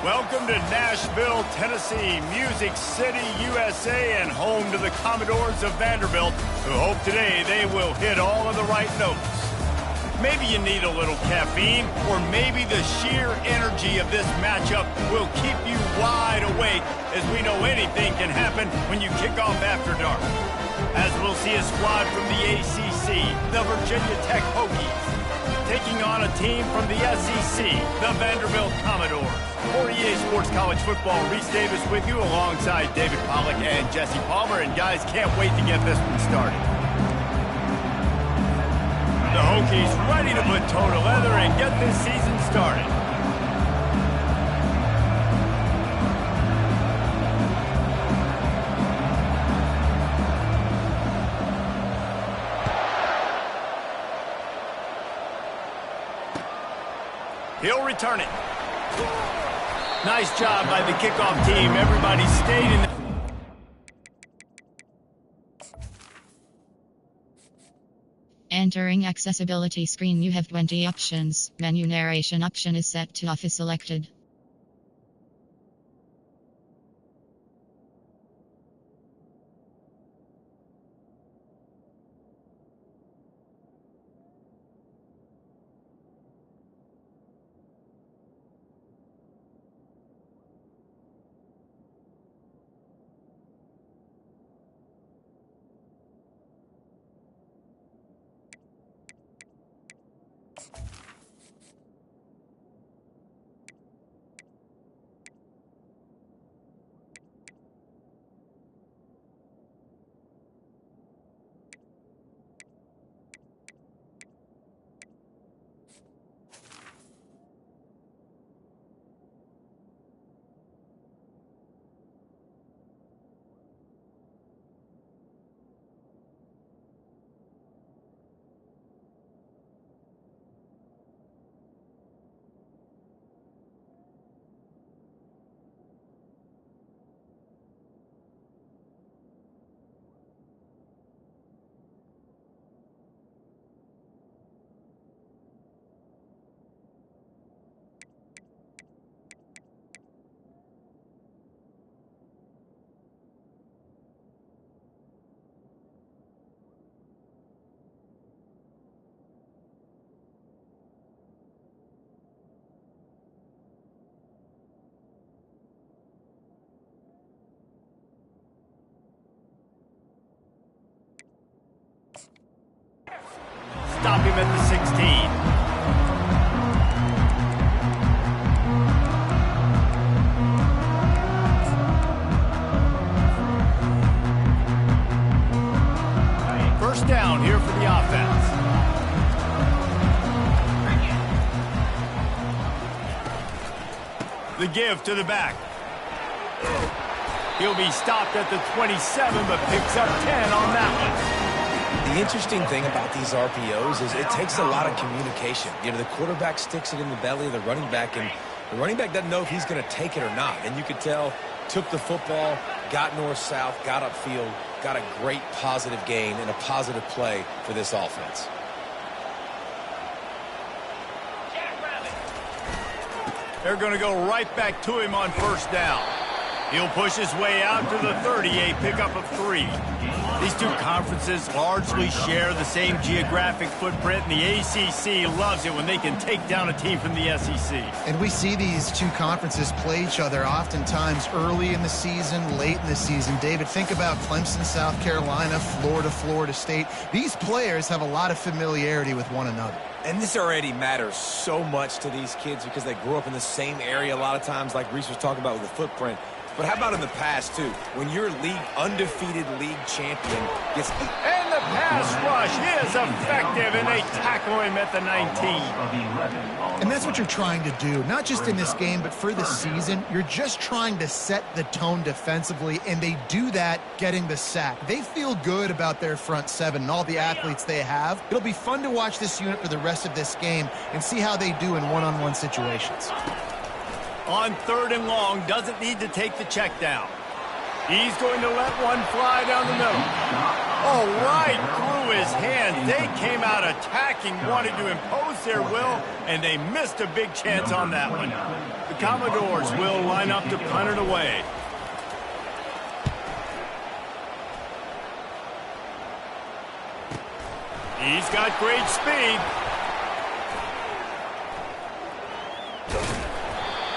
Welcome to Nashville, Tennessee, Music City, USA, and home to the Commodores of Vanderbilt, who hope today they will hit all of the right notes. Maybe you need a little caffeine, or maybe the sheer energy of this matchup will keep you wide awake, as we know anything can happen when you kick off after dark. As we'll see a squad from the ACC, the Virginia Tech Hokies, taking on a team from the SEC, the Vanderbilt Commodores. For EA Sports College Football, Reese Davis with you alongside David Pollack and Jesse Palmer. And guys, can't wait to get this one started. The Hokies ready to put toe to leather and get this season started. He'll return it. Nice job by the kickoff team. Everybody stayed in the... Entering accessibility screen, you have 20 options. Menu narration option is set to off is selected. Stop him at the 16. First down here for the offense. The give to the back. He'll be stopped at the 27, but picks up 10 on that one. The interesting thing about these RPOs is it takes a lot of communication. You know, the quarterback sticks it in the belly of the running back, and the running back doesn't know if he's going to take it or not. And you could tell, took the football, got north-south, got upfield, got a great positive gain and a positive play for this offense. They're going to go right back to him on first down. He'll push his way out to the 30, a pickup of 3. These two conferences largely share the same geographic footprint, and the ACC loves it when they can take down a team from the SEC. And we see these two conferences play each other oftentimes early in the season, late in the season. David, think about Clemson, South Carolina, Florida, Florida State. These players have a lot of familiarity with one another. And this already matters so much to these kids because they grew up in the same area a lot of times, like Reese was talking about with the footprint. But how about in the past, too? When your undefeated league champion gets... And the pass rush is effective, and they tackle him at the 19. And that's what you're trying to do, not just in this game, but for the season. You're just trying to set the tone defensively, and they do that getting the sack. They feel good about their front seven and all the athletes they have. It'll be fun to watch this unit for the rest of this game and see how they do in one-on-one situations. On 3rd and long, doesn't need to take the check down. He's going to let one fly down the middle. Oh, right through his hands. They came out attacking, wanted to impose their will, and they missed a big chance on that one. The Commodores will line up to punt it away. He's got great speed.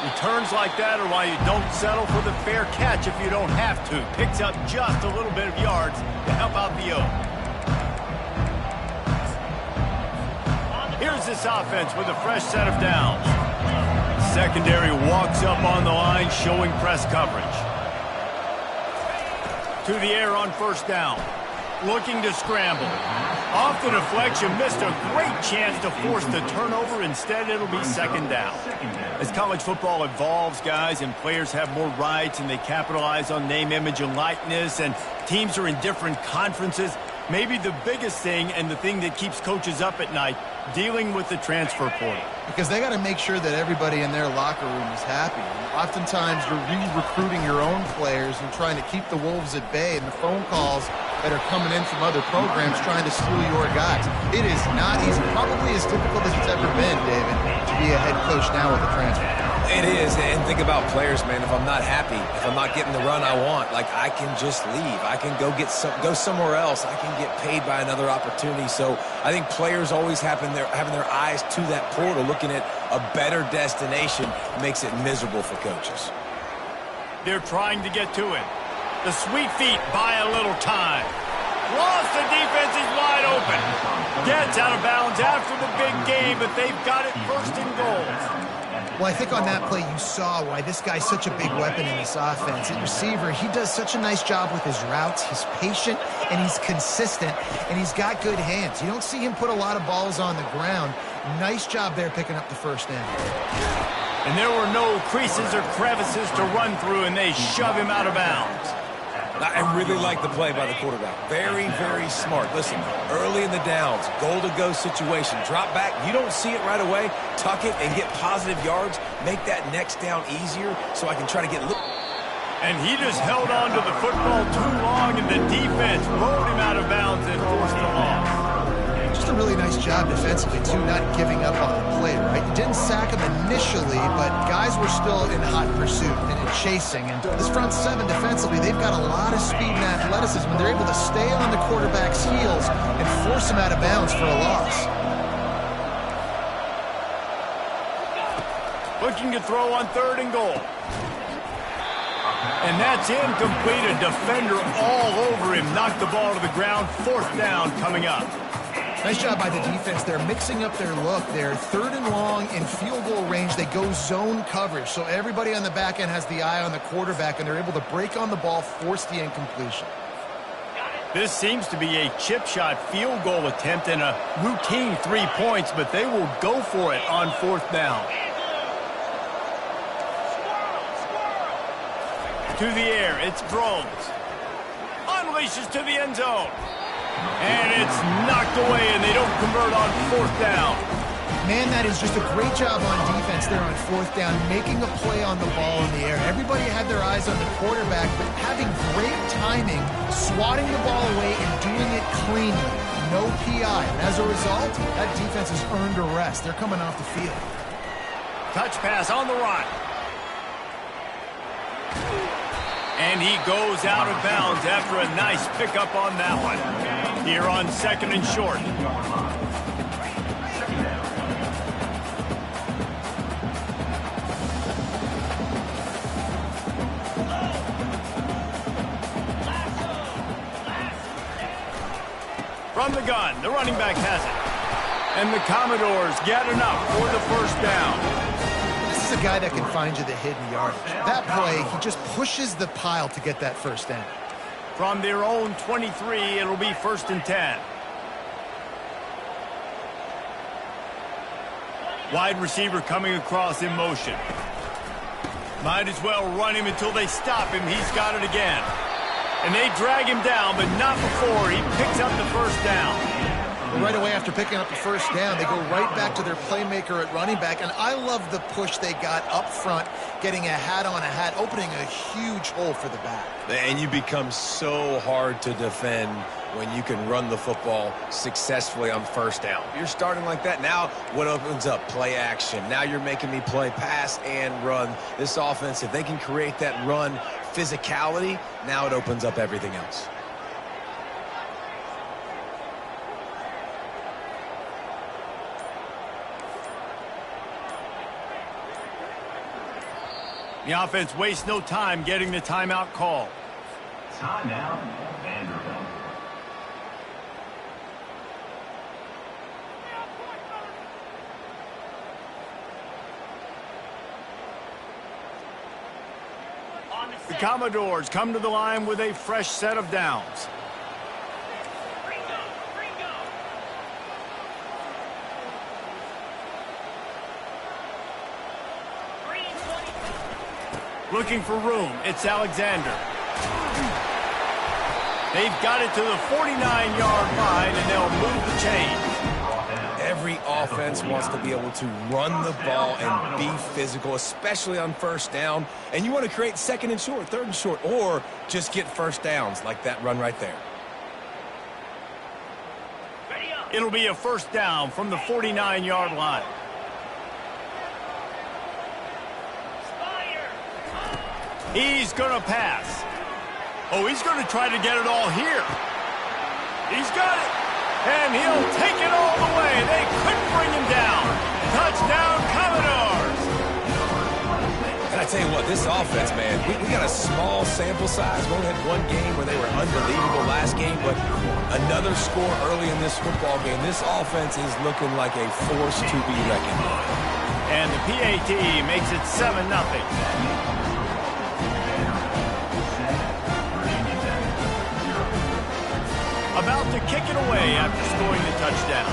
Returns like that are why you don't settle for the fair catch if you don't have to. Picks up just a little bit of yards to help out the O. Here's this offense with a fresh set of downs. Secondary walks up on the line, showing press coverage. To the air on first down. Looking to scramble. Off the deflection, missed a great chance to force the turnover. Instead, it'll be second down. As college football evolves, guys, and players have more rights and they capitalize on name, image, and likeness, and teams are in different conferences, maybe the biggest thing and the thing that keeps coaches up at night, dealing with the transfer portal. Because they got to make sure that everybody in their locker room is happy. And oftentimes, you're re-recruiting your own players and trying to keep the Wolves at bay, and the phone calls that are coming in from other programs trying to steal your guys. It is not easy, probably as difficult as it's ever been, David, to be a head coach now with a transfer. It is, and think about players, man. If I'm not happy, if I'm not getting the run I want, like, I can just leave. I can go somewhere else. I can get paid by another opportunity. So I think players always having their eyes to that portal, looking at a better destination, makes it miserable for coaches. They're trying to get to it. The sweet feet buy a little time. Lost, the defense is wide open. Gets out of bounds after the big game, but they've got it first and goal. Well, I think on that play you saw why this guy's such a big weapon in this offense. At receiver, he does such a nice job with his routes. He's patient, and he's consistent, and he's got good hands. You don't see him put a lot of balls on the ground. Nice job there picking up the first down. And there were no creases or crevices to run through, and they shove him out of bounds. I really like the play by the quarterback. Very, very smart. Listen, early in the downs, goal-to-go situation, drop back. You don't see it right away. Tuck it and get positive yards. Make that next down easier so I can try to get... And he just held on to the football too long, and the defense rode him out of bounds and forced the loss. Just a really nice job defensively, too, not giving up on the play, right? You didn't sack him initially, but guys were still in hot pursuit and in chasing. And this front seven defensively, they've got a lot of speed and athleticism, and they're able to stay on the quarterback's heels and force him out of bounds for a loss. Looking to throw on third and goal. And that's incomplete. A defender all over him. Knocked the ball to the ground. Fourth down coming up. Nice job by the defense. They're mixing up their look. They're third and long in field goal range. They go zone coverage. So everybody on the back end has the eye on the quarterback, and they're able to break on the ball, force the incompletion. This seems to be a chip shot field goal attempt and a routine 3 points, but they will go for it on fourth down. To the air, it's Drones. Unleashes to the end zone. And it's knocked away, and they don't convert on fourth down. Man, that is just a great job on defense there on fourth down, making a play on the ball in the air. Everybody had their eyes on the quarterback, but having great timing, swatting the ball away and doing it cleanly. No PI. And as a result, that defense has earned a rest. They're coming off the field. Touch pass on the run. And he goes out of bounds after a nice pickup on that one. Here on second and short. From the gun, the running back has it. And the Commodores get enough for the first down. This is a guy that can find you the hidden yardage. That play, he just pushes the pile to get that first down. From their own 23, it'll be first and 10. Wide receiver coming across in motion. Might as well run him until they stop him. He's got it again. And they drag him down, but not before he picks up the first down. Right away after picking up the first down, they go right back to their playmaker at running back. And I love the push they got up front, getting a hat on a hat, opening a huge hole for the back. And you become so hard to defend when you can run the football successfully on first down. You're starting like that. Now what opens up? Play action. Now you're making me play pass and run. This offense, if they can create that run physicality, now it opens up everything else. The offense wastes no time getting the timeout call. Timeout, Vanderbilt. The Commodores come to the line with a fresh set of downs. Looking for room. It's Alexander. They've got it to the 49-yard line, and they'll move the chain. Every offense wants to be able to run the ball and be physical, especially on first down. And you want to create second and short, third and short, or just get first downs like that run right there. It'll be a first down from the 49-yard line. He's going to pass. Oh, he's going to try to get it all here. He's got it. And he'll take it all the way. They couldn't bring him down. Touchdown, Commodores. And I tell you what, this offense, man, we got a small sample size. We only had one game where they were unbelievable last game, but another score early in this football game. This offense is looking like a force to be reckoned with. And the PAT makes it 7-0. About to kick it away after scoring the touchdown.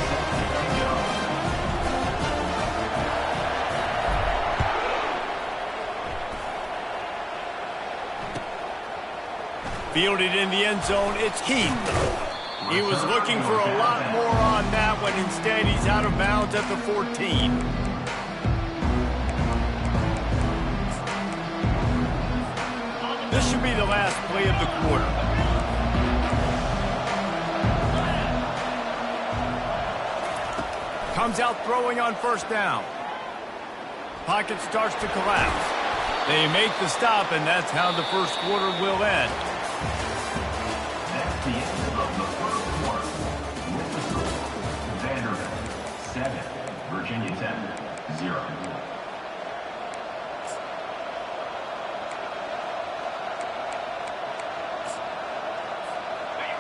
Fielded in the end zone, it's Heath. He was looking for a lot more on that one. Instead, he's out of bounds at the 14. This should be the last play of the quarter. Comes out throwing on first down. Pocket starts to collapse. They make the stop, and that's how the first quarter will end. That's the end of the first quarter. With the score, Vanderbilt 7, Virginia Tech 0.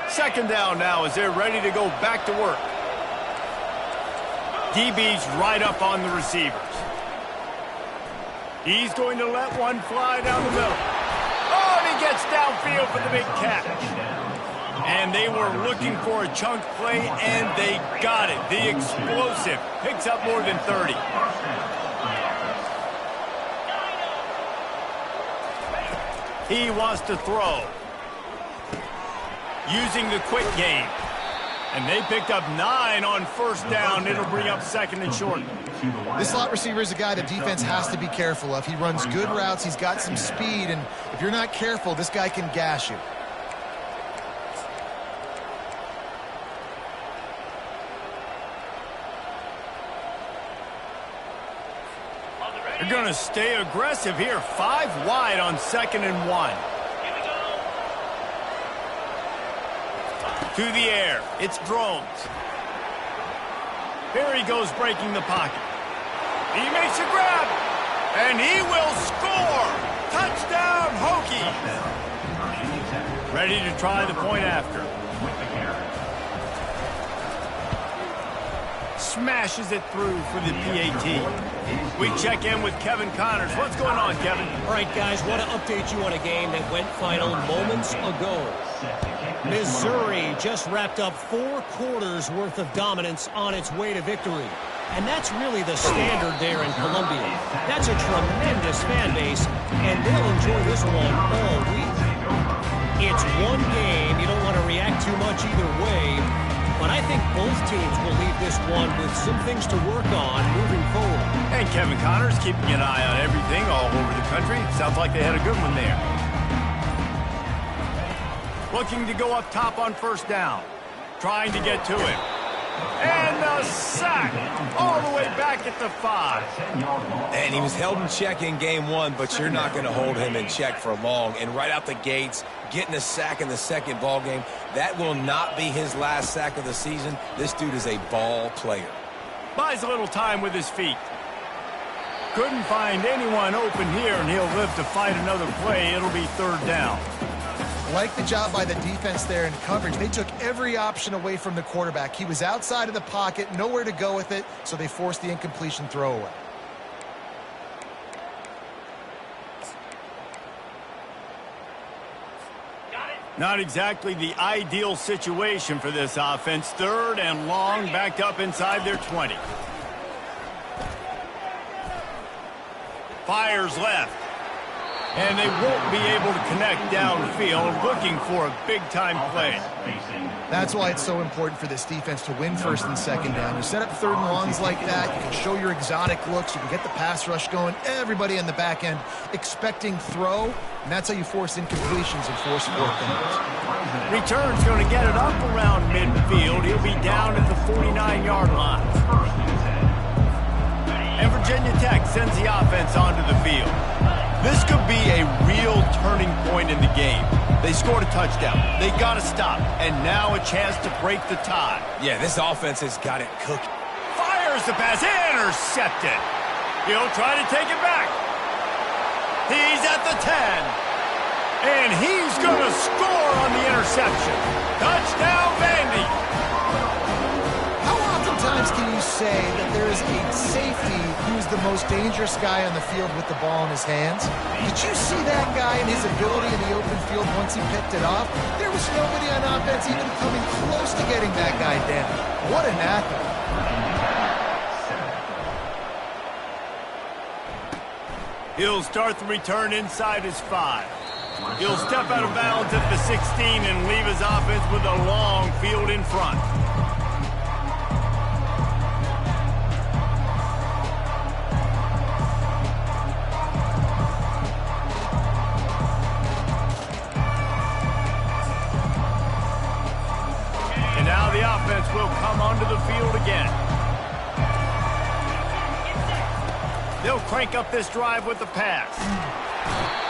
Second down now as they're ready to go back to work. DB's right up on the receivers. He's going to let one fly down the middle. Oh, and he gets downfield for the big catch. And they were looking for a chunk play, and they got it. The explosive picks up more than 30. He wants to throw. Using the quick game. And they picked up 9 on first down. It'll bring up second and short. This slot receiver is a guy the defense has to be careful of. He runs good routes. He's got some speed. And if you're not careful, this guy can gash you. They're going to stay aggressive here. 5 wide on second and 1. To the air. It's Drones. Here he goes breaking the pocket. He makes a grab. And he will score. Touchdown, Hokies. Ready to try the point after. Smashes it through for the PAT. We check in with Kevin Connors. What's going on, Kevin? All right, guys, want to update you on a game that went final moments ago. Missouri just wrapped up 4 quarters worth of dominance on its way to victory. And that's really the standard there in Columbia. That's a tremendous fan base, and they'll enjoy this one all week. It's one game. You don't want to react too much either way. But I think both teams will leave this one with some things to work on moving forward. And Kevin Connors keeping an eye on everything all over the country. Sounds like they had a good one there. Looking to go up top on first down. Trying to get to him. And the sack all the way back at the 5. And he was held in check in game 1, but you're not going to hold him in check for long. And right out the gates, getting a sack in the second ball game, that will not be his last sack of the season. This dude is a ball player. Buys a little time with his feet. Couldn't find anyone open here, and he'll live to fight another play. It'll be third down. Like the job by the defense there in coverage. They took every option away from the quarterback. He was outside of the pocket, nowhere to go with it, so they forced the incompletion throwaway. Not exactly the ideal situation for this offense. Third and long, backed up inside their 20. Fires left. And they won't be able to connect downfield, looking for a big-time play. That's why it's so important for this defense to win first and second down. You set up third and longs like that, you can show your exotic looks, you can get the pass rush going, everybody in the back end expecting throw, and that's how you force incompletions and force fourth downs. Return's going to get it up around midfield. He'll be down at the 49-yard line. And Virginia Tech sends the offense onto the field. This could be a real turning point in the game. They scored a touchdown. They got to stop. And now a chance to break the tie. Yeah, this offense has got it cooked. Fires the pass. Intercepted. He'll try to take it back. He's at the 10. And he's going to score on the interception. Touchdown, Vandy. How oftentimes can you say that there is a safety who's the most dangerous guy on the field with the ball in his hands? Did you see that guy and his ability in the open field once he picked it off? There was nobody on offense even coming close to getting that guy down. What an athlete. He'll start the return inside his 5. He'll step out of bounds at the 16 and leave his offense with a long field in front. And now the offense will come onto the field again. They'll crank up this drive with the pass.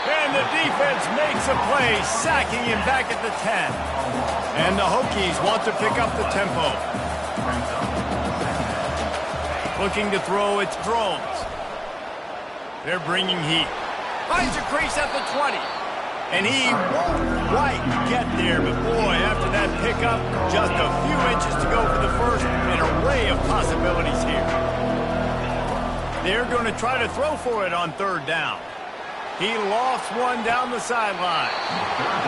And the defense makes a play, sacking him back at the 10. And the Hokies want to pick up the tempo. Looking to throw, it's drones. They're bringing heat. Finds a crease at the 20. And he won't quite get there, but boy, after that pickup, just a few inches to go for the first. An array of possibilities here. They're going to try to throw for it on third down. He lofts one down the sideline.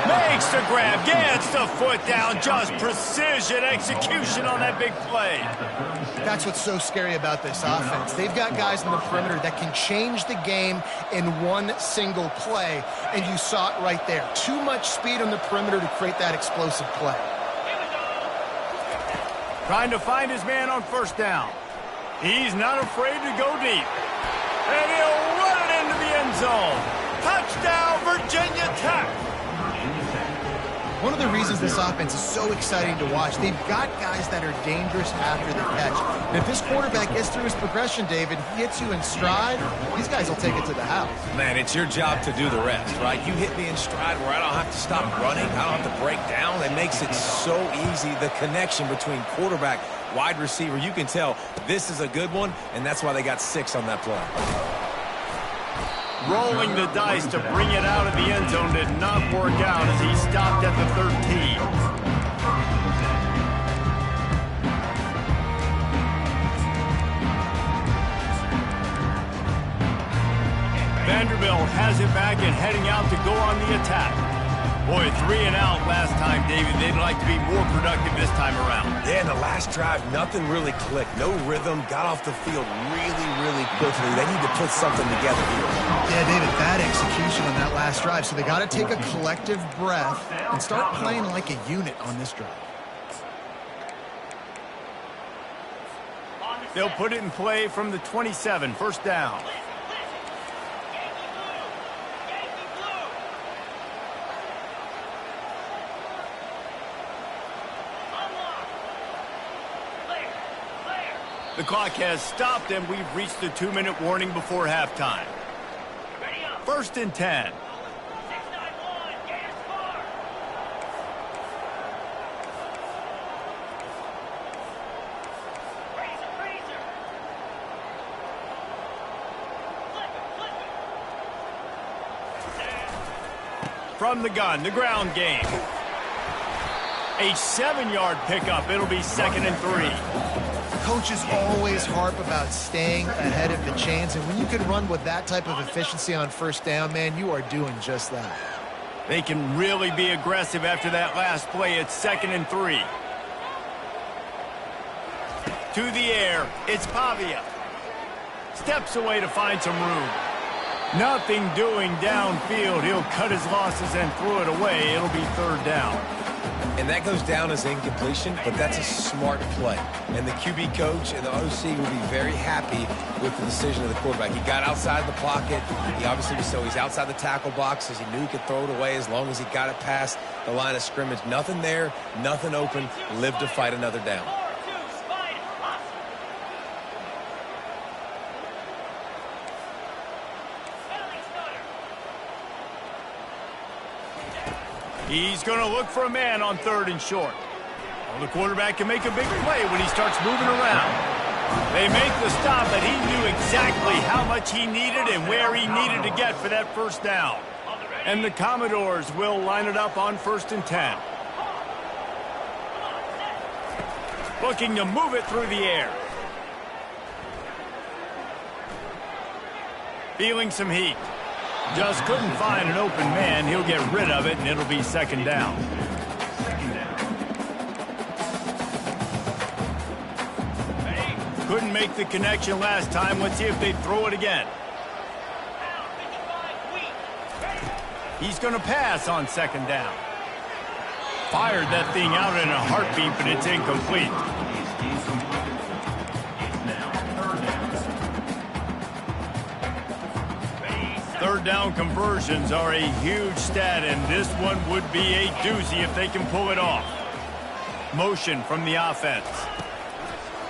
Makes the grab, gets the foot down. Just precision execution on that big play. That's what's so scary about this offense. They've got guys in the perimeter that can change the game in one single play, and you saw it right there. Too much speed on the perimeter to create that explosive play. Trying to find his man on first down. He's not afraid to go deep. And he'll run it into the end zone. Touchdown, Virginia Tech. One of the reasons this offense is so exciting to watch, they've got guys that are dangerous after the catch. And if this quarterback gets through his progression, David, he hits you in stride, these guys will take it to the house. Man, it's your job to do the rest, right? You hit me in stride where I don't have to stop running. I don't have to break down. It makes it so easy. The connection between quarterback, wide receiver, you can tell this is a good one, and that's why they got 6 on that play. Rolling the dice to bring it out of the end zone did not work out as he stopped at the 13. Vanderbilt has it back and heading out to go on the attack. Boy, 3 and out last time, David. They'd like to be more productive this time around. Yeah, in the last drive, nothing really clicked. No rhythm. Got off the field really, really quickly. They need to put something together here. Yeah, David, bad execution on that last drive. So they got to take a collective breath and start playing like a unit on this drive. They'll put it in play from the 27, first down. The clock has stopped, and we've reached the 2-minute warning before halftime. 1st and 10. From the gun, the ground game. A 7-yard pickup. It'll be 2nd and 3. Coaches always harp about staying ahead of the chains, and when you can run with that type of efficiency on 1st down, man, you are doing just that. They can really be aggressive after that last play. It's 2nd and 3. To the air, it's Pavia. Steps away to find some room. Nothing doing downfield. He'll cut his losses and throw it away. It'll be 3rd down. And that goes down as incompletion, but that's a smart play. And the QB coach and the OC will be very happy with the decision of the quarterback. He got outside the pocket. He obviously was so he's outside the tackle box as he knew he could throw it away as long as he got it past the line of scrimmage. Nothing there, nothing open. Live to fight another down. He's going to look for a man on 3rd and short. Well, the quarterback can make a big play when he starts moving around. They make the stop, but he knew exactly how much he needed and where he needed to get for that 1st down. And the Commodores will line it up on 1st and 10. Looking to move it through the air. Feeling some heat. Just couldn't find an open man. He'll get rid of it, and it'll be 2nd down. Couldn't make the connection last time. Let's see if they throw it again. He's going to pass on 2nd down. Fired that thing out in a heartbeat, but it's incomplete. Third down conversions are a huge stat, and this one would be a doozy if they can pull it off. Motion from the offense.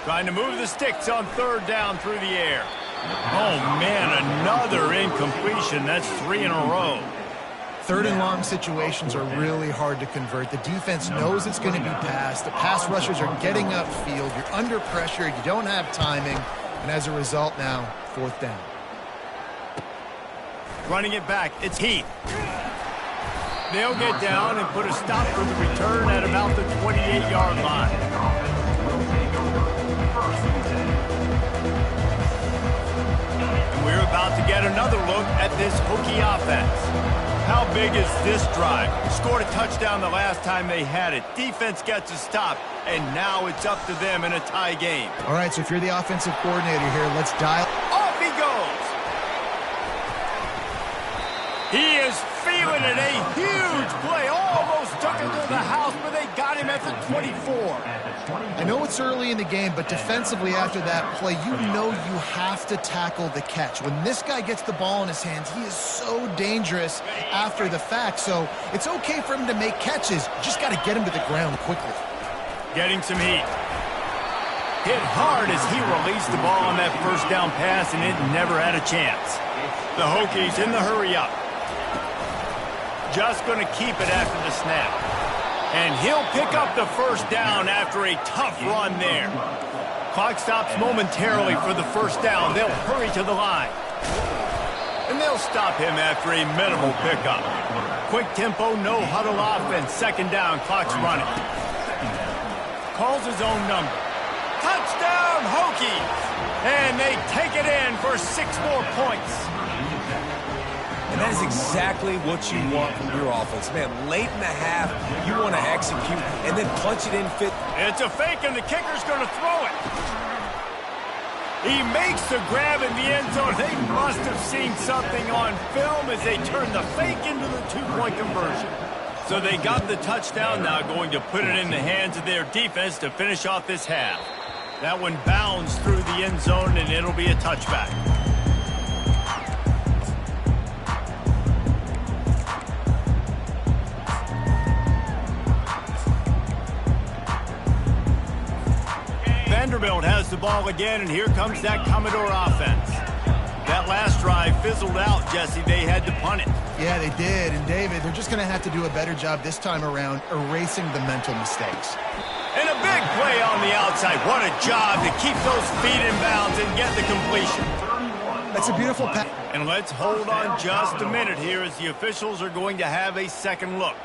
Trying to move the sticks on 3rd down through the air. Oh, man, another incompletion. That's 3 in a row. 3rd and long situations are really hard to convert. The defense knows it's going to be passed. The pass rushers are getting upfield. You're under pressure. You don't have timing. And as a result now, 4th down. Running it back, it's Heath. They'll get down and put a stop for the return at about the 28-yard line. And we're about to get another look at this Hokie offense. How big is this drive? Scored a touchdown the last time they had it. Defense gets a stop, and now it's up to them in a tie game. All right, so if you're the offensive coordinator here, let's dial. Off he goes! He is feeling it, a huge play. Almost took him to the house, but they got him at the 24. I know it's early in the game, but defensively after that play, you know you have to tackle the catch. When this guy gets the ball in his hands, he is so dangerous after the fact. So it's okay for him to make catches. You just got to get him to the ground quickly. Getting some heat. Hit hard as he released the ball on that 1st down pass, and it never had a chance. The Hokies in the hurry-up. Just going to keep it after the snap. And he'll pick up the 1st down after a tough run there. Clock stops momentarily for the 1st down. They'll hurry to the line. And they'll stop him after a minimal pickup. Quick tempo, no huddle offense. 2nd down, clock's running. Calls his own number. Touchdown, Hokies! And they take it in for 6 more points. And that is exactly what you want from your offense. Man, late in the half, you want to execute and then punch it in fit. It's a fake, and the kicker's going to throw it. He makes the grab in the end zone. They must have seen something on film as they turned the fake into the 2-point conversion. So they got the touchdown, now going to put it in the hands of their defense to finish off this half. That one bounds through the end zone, and it'll be a touchback. Vanderbilt has the the ball again, and here comes that Commodore offense. That last drive fizzled out, Jesse. They had to punt it. Yeah, they did. And, David, they're just going to have to do a better job this time around erasing the mental mistakes. And a big play on the outside. What a job to keep those feet in bounds and get the completion. That's a beautiful pass. And let's hold on just a minute here as the officials are going to have a second look.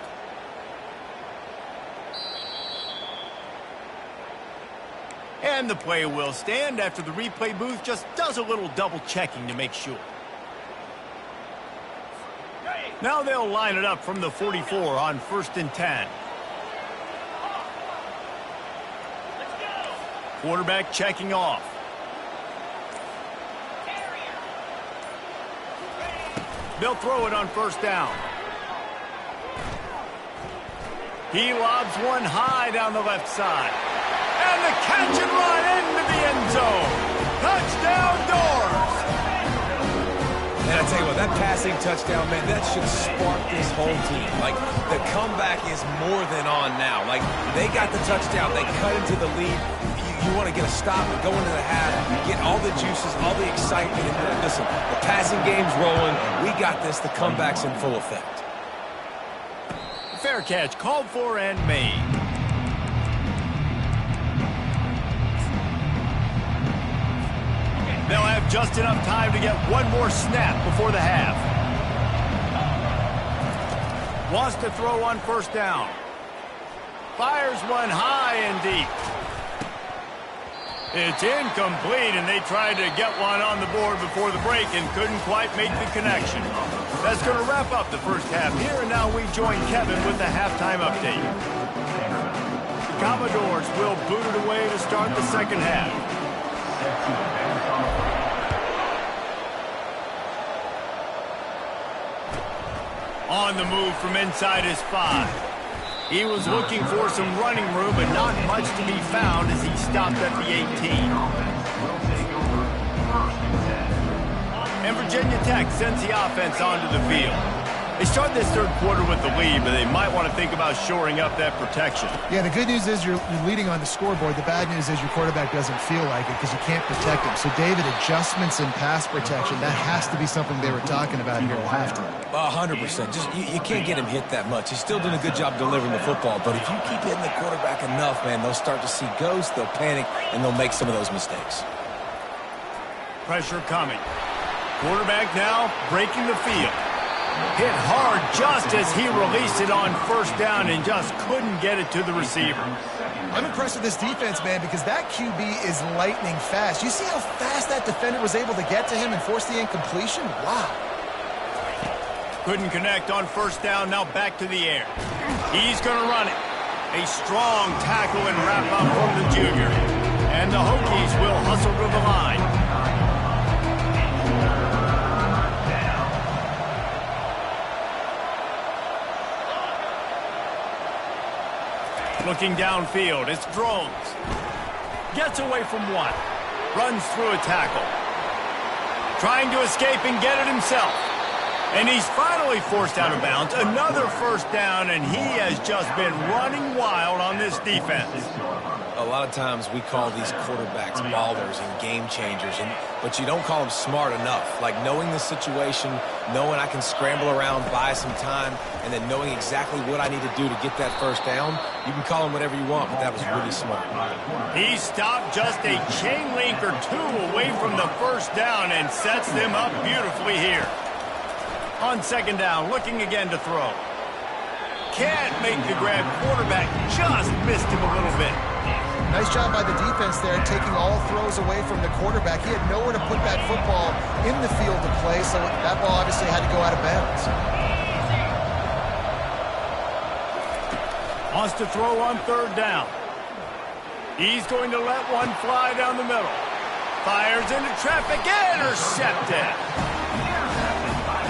And the play will stand after the replay booth just does a little double checking to make sure. Now they'll line it up from the 44 on 1st and 10. Quarterback checking off. They'll throw it on 1st down. He lobs one high down the left side. And the catch and run into the end zone. Touchdown, Doors. And I tell you what, that passing touchdown, man, that should spark this whole team. Like, the comeback is more than on now. Like, they got the touchdown. They cut into the lead. You want to get a stop and go into the half, get all the juices, all the excitement. And listen, the passing game's rolling. We got this. The comeback's in full effect. Fair catch called for and made. They'll have just enough time to get one more snap before the half. Wants to throw on 1st down. Fires one high and deep. It's incomplete, and they tried to get one on the board before the break and couldn't quite make the connection. That's going to wrap up the first half here, and now we join Kevin with the halftime update. The Commodores will boot it away to start the second half. On the move from inside his 5. He was looking for some running room, but not much to be found as he stopped at the 18. And Virginia Tech sends the offense onto the field. They start this third quarter with the lead, but they might want to think about shoring up that protection. Yeah, the good news is you're leading on the scoreboard. The bad news is your quarterback doesn't feel like it because you can't protect him. So, David, adjustments in pass protection, that has to be something they were talking about here at halftime. 100%. Just you can't get him hit that much. He's still doing a good job delivering the football, but if you keep hitting the quarterback enough, man, they'll start to see ghosts, they'll panic, and they'll make some of those mistakes. Pressure coming. Quarterback now breaking the field. Hit hard just as he released it on 1st down and just couldn't get it to the receiver. I'm impressed with this defense, man, because that QB is lightning fast. You see how fast that defender was able to get to him and force the incompletion? Wow. Couldn't connect on 1st down, now back to the air. He's going to run it. A strong tackle and wrap up from the junior. And the Hokies will hustle to the line. Looking downfield, it's Drones. Gets away from one. Runs through a tackle. Trying to escape and get it himself. And he's finally forced out of bounds. Another 1st down, and he has just been running wild on this defense. A lot of times we call these quarterbacks ballers and game changers, but you don't call them smart enough. Like knowing the situation, knowing I can scramble around, buy some time, and then knowing exactly what I need to do to get that 1st down. You can call them whatever you want, but that was really smart. He stopped just a chain link or two away from the 1st down and sets them up beautifully here. On 2nd down, looking again to throw. Can't make the grab. Quarterback just missed him a little bit. Nice job by the defense there, taking all throws away from the quarterback. He had nowhere to put that football in the field to play, so that ball obviously had to go out of bounds. Wants to throw on 3rd down. He's going to let one fly down the middle. Fires into traffic, intercepted.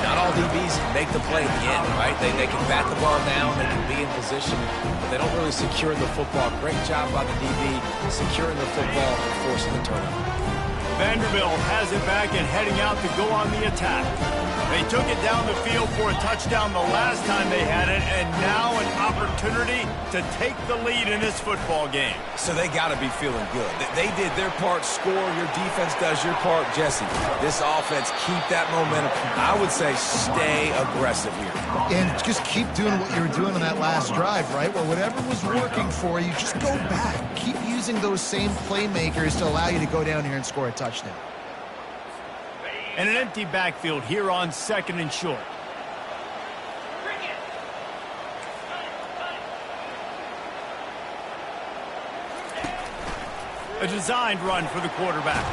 Not all DBs can make the play at the end, right? They can bat the ball down, they can be in position, but they don't really secure the football. Great job by the DB securing the football and forcing the turnover. Vanderbilt has it back and heading out to go on the attack. They took it down the field for a touchdown the last time they had it, and now an opportunity to take the lead in this football game. So they got to be feeling good. They did their part, score. Your defense does your part. Jesse, this offense, keep that momentum. I would say stay aggressive here. And just keep doing what you were doing on that last drive, right? Where whatever was working for you, just go back. Keep using those same playmakers to allow you to go down here and score a touchdown. And an empty backfield here on 2nd and short. A designed run for the quarterback.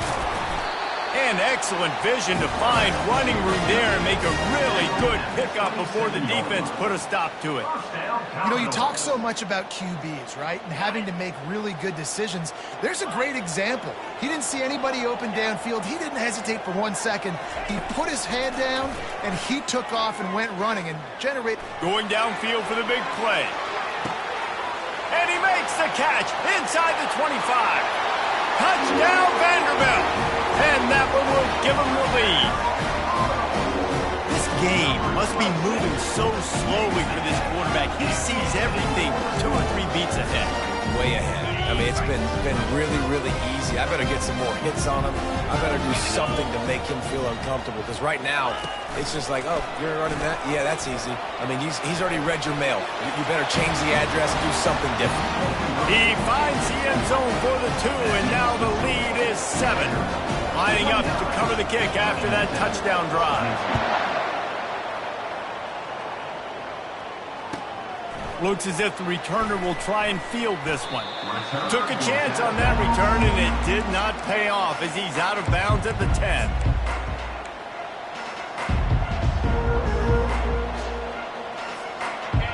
And excellent vision to find running room there and make a really good pickup before the defense put a stop to it. You know, you talk so much about QBs, right? And having to make really good decisions. There's a great example. He didn't see anybody open downfield. He didn't hesitate for 1 second. He put his head down, and he took off and went running and generated. Going downfield for the big play. And he makes the catch inside the 25. Touchdown, Vanderbilt. And that one will give him the lead. This game must be moving so slowly for this quarterback. He sees everything 2 or 3 beats ahead. Way ahead. I mean, it's been really, really easy. I better get some more hits on him. I better do something to make him feel uncomfortable. Because right now, it's just like, oh, you're running that? Yeah, that's easy. I mean, he's already read your mail. You better change the address and do something different. He finds the end zone for the 2, and now the lead is 7. Lining up to cover the kick after that touchdown drive. Looks as if the returner will try and field this one. Took a chance on that return, and it did not pay off as he's out of bounds at the 10.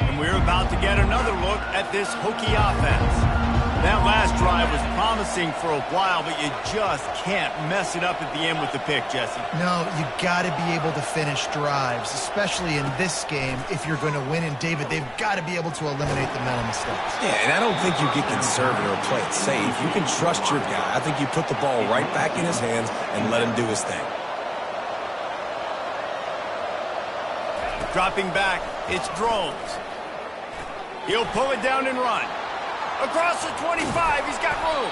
And we're about to get another look at this Hokie offense. That last drive was promising for a while, but you just can't mess it up at the end with the pick, Jesse. No, you got to be able to finish drives, especially in this game. If you're going to win, and David, they've got to be able to eliminate the mental mistakes. Yeah, and I don't think you get conservative or play it safe. You can trust your guy. I think you put the ball right back in his hands and let him do his thing. Dropping back, it's Drones. He'll pull it down and run. Across the 25, he's got room.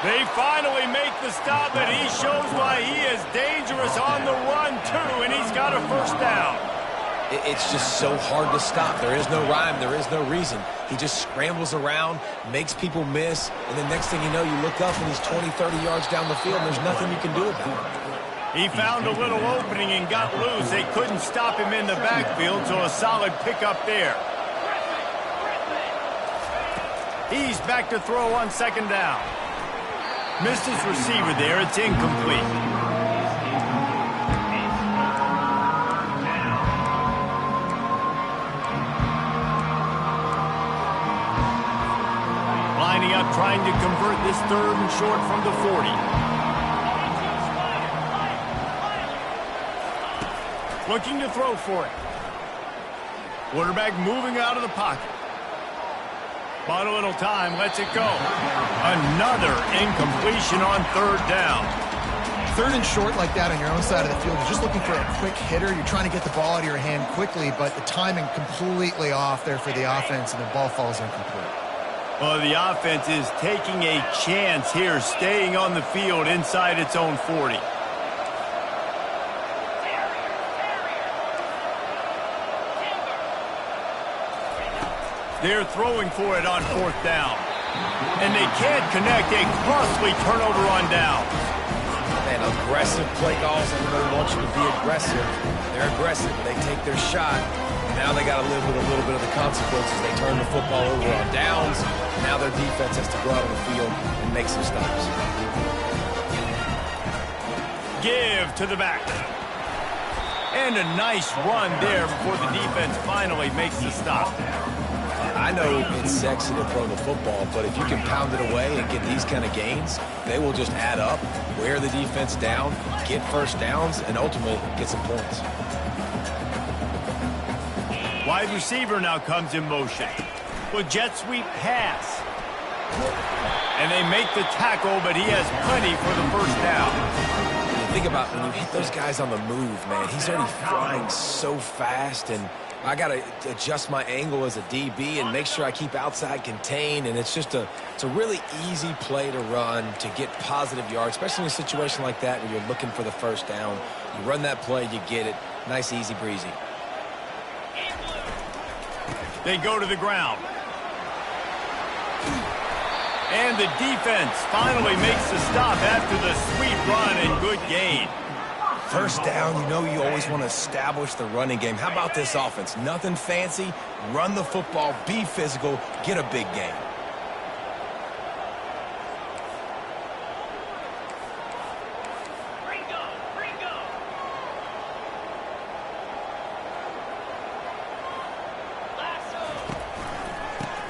They finally make the stop, and he shows why he is dangerous on the run, too, and he's got a first down. It's just so hard to stop. There is no rhyme. There is no reason. He just scrambles around, makes people miss, and the next thing you know, you look up, and he's 20, 30 yards down the field, and there's nothing you can do about it. He found a little opening and got loose. They couldn't stop him in the backfield, so a solid pickup there. He's back to throw on 2nd down. Missed his receiver there. It's incomplete. Lining up, trying to convert this 3rd and short from the 40. Looking to throw for it. Quarterback moving out of the pocket. Bought a little time, lets it go. Another incompletion on 3rd down. 3rd and short like that on your own side of the field, you're just looking for a quick hitter. You're trying to get the ball out of your hand quickly, but the timing completely off there for the offense, and the ball falls incomplete. Well, the offense is taking a chance here, staying on the field inside its own 40. They're throwing for it on 4th down. And they can't connect. A costly turnover on down. And aggressive play calls. Everybody wants you to be aggressive. They're aggressive. They take their shot. And now they got to live with a little bit of the consequences. They turn the football over on downs. Now their defense has to go out on the field and make some stops. Give to the back. And a nice run there before the defense finally makes the stop. I know it's sexy to throw the football, but if you can pound it away and get these kind of gains, they will just add up, wear the defense down, get first downs, and ultimately get some points. Wide receiver now comes in motion. With jet sweep pass. And they make the tackle, but he has plenty for the first down. Think about when you hit those guys on the move, man. He's already flying so fast, and I got to adjust my angle as a DB and make sure I keep outside contained, and it's a really easy play to run to get positive yards, especially in a situation like that where you're looking for the first down. You run that play, you get it. Nice, easy breezy. They go to the ground. And the defense finally makes the stop after the sweet run and good gain. First down, you know you always want to establish the running game. How about this offense? Nothing fancy. Run the football, be physical, get a big gain.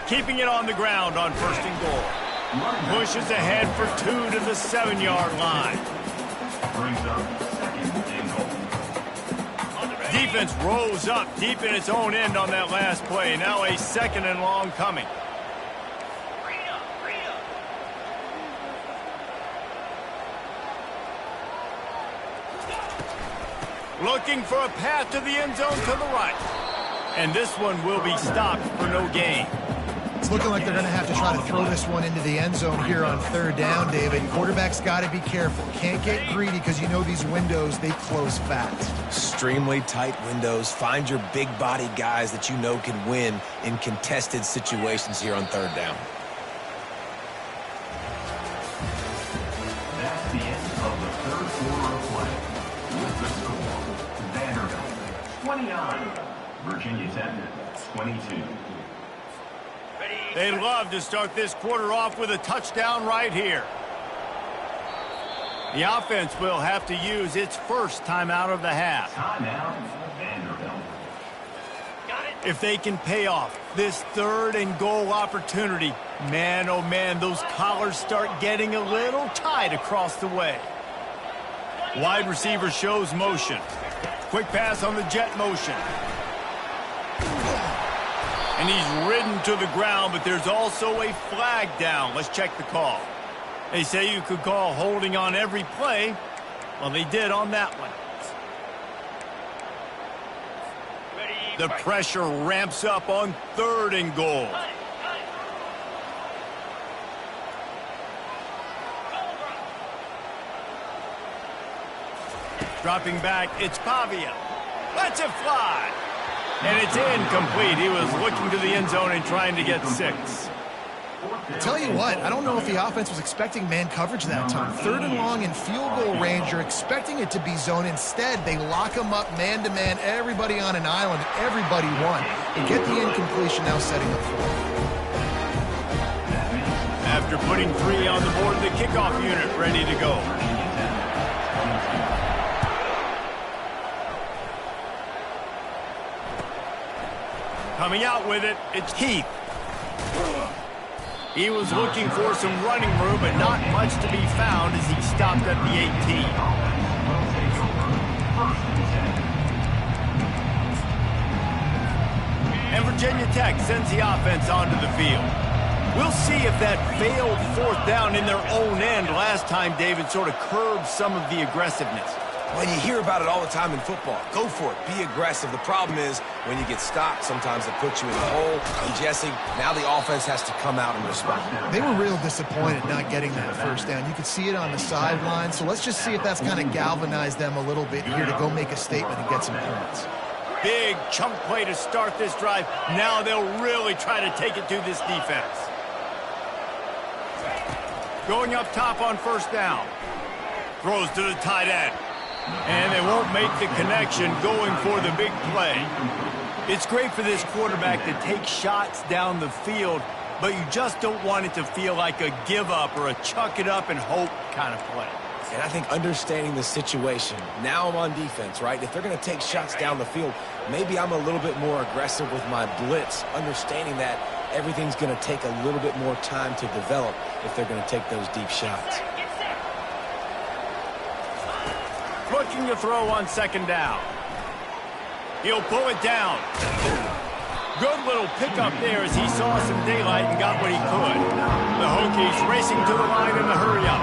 Keeping it on the ground on 1st and goal. Pushes ahead for 2 to the 7-yard line. Defense rose up deep in its own end on that last play. Now a 2nd and long coming. Looking for a path to the end zone to the right. And this one will be stopped for no gain. It's looking like they're going to have to try to throw this one into the end zone here on 3rd down, David. Quarterback's got to be careful. Can't get greedy because you know these windows, they close fast. Extremely tight windows. Find your big body guys that you know can win in contested situations here on 3rd down. That's the end of the 3rd quarter of play. With the score, Vanderbilt 29, Virginia Tech 22. They'd love to start this quarter off with a touchdown right here. The offense will have to use its first timeout of the half. Timeout, Vanderbilt. If they can pay off this 3rd and goal opportunity, man, oh man, those collars start getting a little tight across the way. Wide receiver shows motion. Quick pass on the jet motion. And he's ridden to the ground, but there's also a flag down. Let's check the call. They say you could call holding on every play. Well, they did on that one. The pressure ramps up on 3rd and goal. Dropping back, it's Pavia. Lets it fly. And it's incomplete. He was looking to the end zone and trying to get 6. Tell you what, I don't know if the offense was expecting man coverage that time. 3rd and long in field goal range, you're expecting it to be zone. Instead, they lock them up man-to-man, everybody on an island, everybody won. They get the incompletion, now setting up 4. After putting 3 on the board, the kickoff unit ready to go. Coming out with it, it's Heath. He was looking for some running room, but not much to be found as he stopped at the 18. And Virginia Tech sends the offense onto the field. We'll see if that failed 4th down in their own end last time, David, sort of curbed some of the aggressiveness. Well, you hear about it all the time in football. Go for it. Be aggressive. The problem is when you get stopped, sometimes it puts you in the hole. And Jesse, now the offense has to come out and respond. They were real disappointed not getting that 1st down. You could see it on the sideline. So let's just see if that's kind of galvanized them a little bit here to go make a statement and get some points. Big chunk play to start this drive. Now they'll really try to take it to this defense. Going up top on 1st down. Throws to the tight end. And they won't make the connection going for the big play. It's great for this quarterback to take shots down the field, but you just don't want it to feel like a give-up or a chuck it up and hope kind of play. And I think understanding the situation, now I'm on defense, right? If they're going to take shots down the field, maybe I'm a little bit more aggressive with my blitz, understanding that everything's going to take a little bit more time to develop if they're going to take those deep shots. Looking to throw on 2nd down. He'll pull it down. Good little pickup there as he saw some daylight and got what he could. The Hokies racing to the line in the hurry up.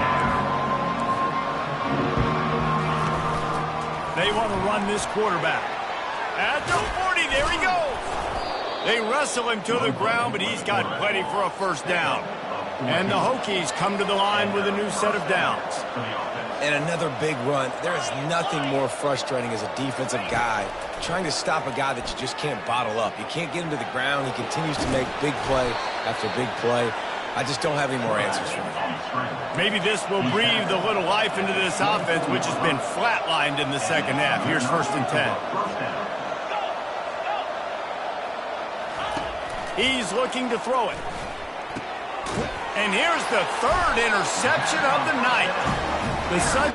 They want to run this quarterback. At the 40, there he goes. They wrestle him to the ground, but he's got plenty for a first down. And the Hokies come to the line with a new set of downs. And another big run. There is nothing more frustrating as a defensive guy trying to stop a guy that you just can't bottle up. You can't get him to the ground. He continues to make big play after big play. I just don't have any more answers for him. Maybe this will breathe a little life into this offense, which has been flatlined in the second half. Here's 1st and 10. He's looking to throw it. And here's the 3rd interception of the night. The Sun...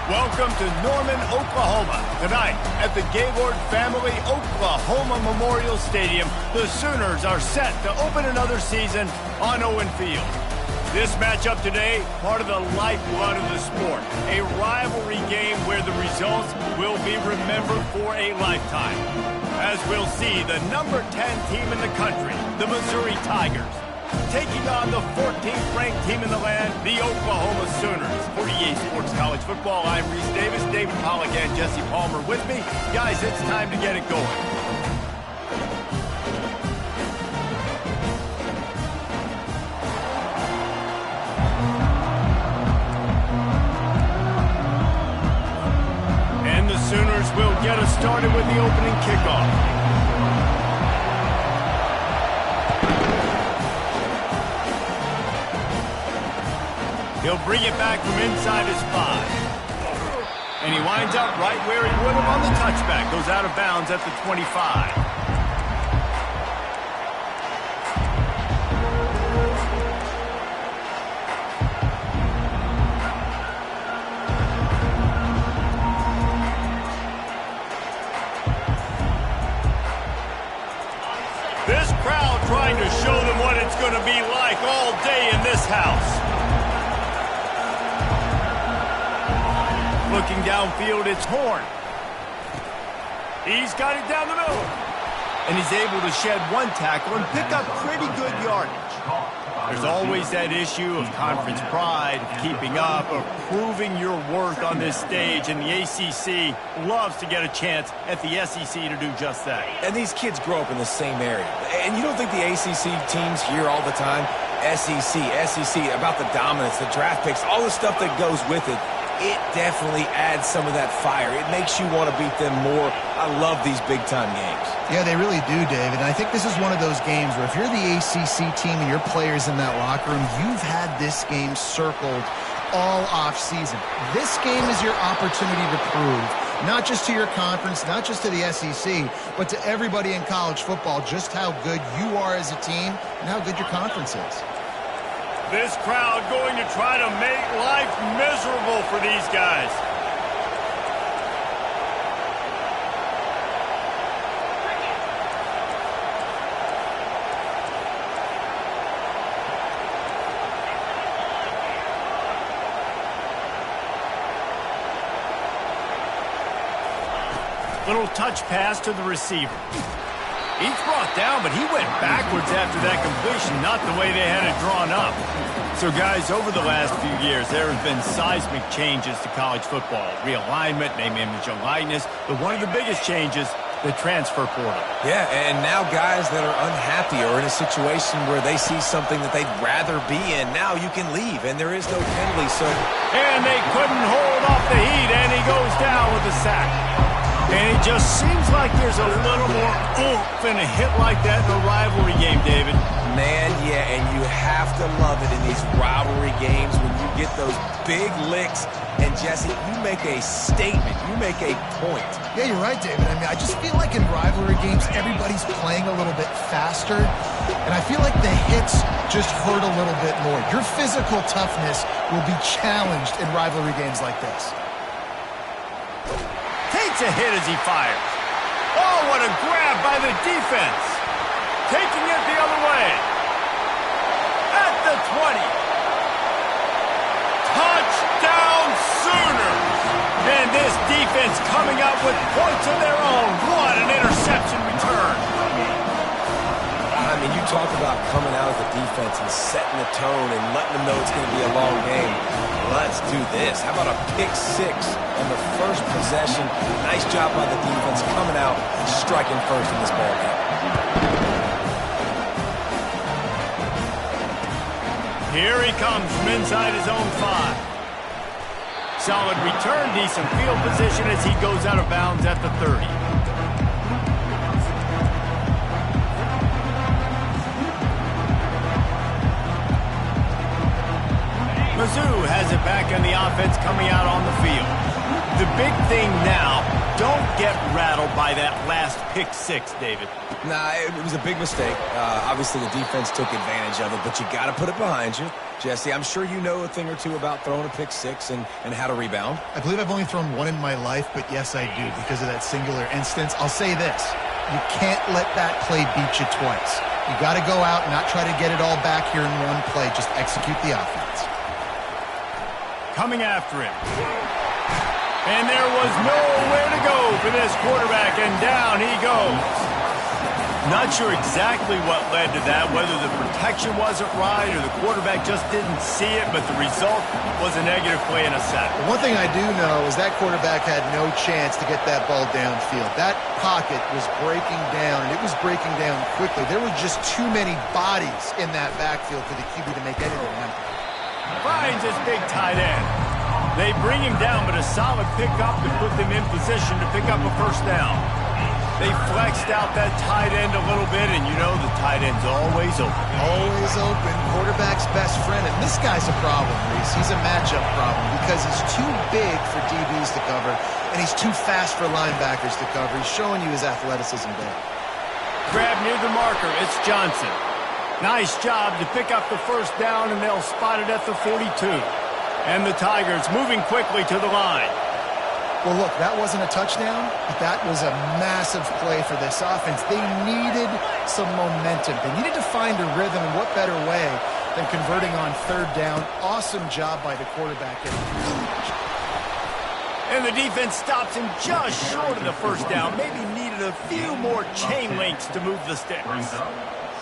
Welcome to Norman, Oklahoma. Tonight at the Gaylord Family Oklahoma Memorial Stadium, the Sooners are set to open another season on Owen Field. This matchup today, part of the lifeblood of the sport, a rivalry game where the results will be remembered for a lifetime. As we'll see, the number 10 team in the country, the Missouri Tigers, taking on the 14th ranked team in the land, the Oklahoma Sooners. For EA Sports College Football, I'm Reese Davis, David Pollack and Jesse Palmer with me. Guys, it's time to get it going. And the Sooners will get us started with the opening kickoff. He'll bring it back from inside his 5. And he winds up right where he would have on the touchback. Goes out of bounds at the 25. This crowd trying to show them what it's going to be like all day in this house. Looking downfield, it's Horn. He's got it down the middle. And he's able to shed one tackle and pick up pretty good yardage. There's always that issue of conference pride, of keeping up, of proving your worth on this stage, and the ACC loves to get a chance at the SEC to do just that. And these kids grow up in the same area. And you don't think the ACC teams hear all the time, SEC, about the dominance, the draft picks, all the stuff that goes with it. It definitely adds some of that fire. It makes you want to beat them more. I love these big-time games. Yeah, they really do, David. And I think this is one of those games where if you're the ACC team and your players in that locker room, you've had this game circled all off-season. This game is your opportunity to prove, not just to your conference, not just to the SEC, but to everybody in college football, just how good you are as a team and how good your conference is. This crowd going to try to make life miserable for these guys. Little touch pass to the receiver. He's brought down, but he went backwards after that completion, not the way they had it drawn up. So, guys, over the last few years, there have been seismic changes to college football. Realignment, name, image, and likeness. But one of the biggest changes, the transfer portal. Yeah, and now guys that are unhappy or in a situation where they see something that they'd rather be in, now you can leave, and there is no penalty. So, and they couldn't hold off the heat, and he goes down with a sack. And it just seems like there's a little more oomph in a hit like that in a rivalry game, David. Man, yeah, and you have to love it in these rivalry games when you get those big licks. And, Jesse, you make a statement. You make a point. Yeah, you're right, David. I mean, I just feel like in rivalry games, everybody's playing a little bit faster. And I feel like the hits just hurt a little bit more. Your physical toughness will be challenged in rivalry games like this. Takes a hit as he fires. Oh, what a grab by the defense. Taking it the other way. At the 20. Touchdown Sooners. And this defense coming up with points of their own. What an interception return. I mean, you talk about coming out of the defense and setting the tone and letting them know it's going to be a long game. Let's do this. How about a pick 6 on the first possession? Nice job by the defense coming out and striking first in this ball game. Here he comes from inside his own 5. Solid return, decent field position as he goes out of bounds at the 30. Mizzou has it back on the offense coming out on the field. The big thing now, don't get rattled by that last pick six, David. Nah, it was a big mistake. Obviously, the defense took advantage of it, but you got to put it behind you. Jesse, I'm sure you know a thing or two about throwing a pick six and how to rebound. I believe I've only thrown one in my life, but yes, I do because of that singular instance. I'll say this. You can't let that play beat you twice. You got to go out and not try to get it all back here in one play. Just execute the offense. Coming after him. And there was nowhere to go for this quarterback, and down he goes. Not sure exactly what led to that, whether the protection wasn't right or the quarterback just didn't see it, but the result was a negative play and a sack. One thing I do know is that quarterback had no chance to get that ball downfield. That pocket was breaking down, and it was breaking down quickly. There were just too many bodies in that backfield for the QB to make anything happen. Finds his big tight end. They bring him down, but a solid pickup to put them in position to pick up a first down. They flexed out that tight end a little bit, and you know the tight end's always open. Always open. Quarterback's best friend. And this guy's a problem, Reese. He's a matchup problem because he's too big for DBs to cover, and he's too fast for linebackers to cover. He's showing you his athleticism there. Grab near the marker. It's Johnson. Nice job to pick up the first down, and they'll spot it at the 42. And the Tigers moving quickly to the line. Well, look, that wasn't a touchdown, but that was a massive play for this offense. They needed some momentum. They needed to find a rhythm, and what better way than converting on third down. Awesome job by the quarterback. And the defense stops him just short of the first down. Maybe needed a few more chain links to move the sticks.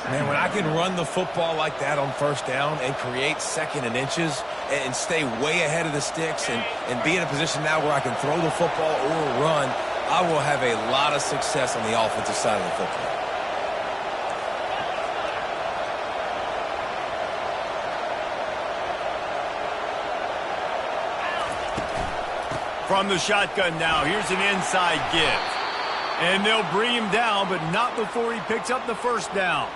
Man, when I can run the football like that on first down and create second and inches and stay way ahead of the sticks and be in a position now where I can throw the football or run, I will have a lot of success on the offensive side of the football. From the shotgun now, here's an inside give. And they'll bring him down, but not before he picks up the first down.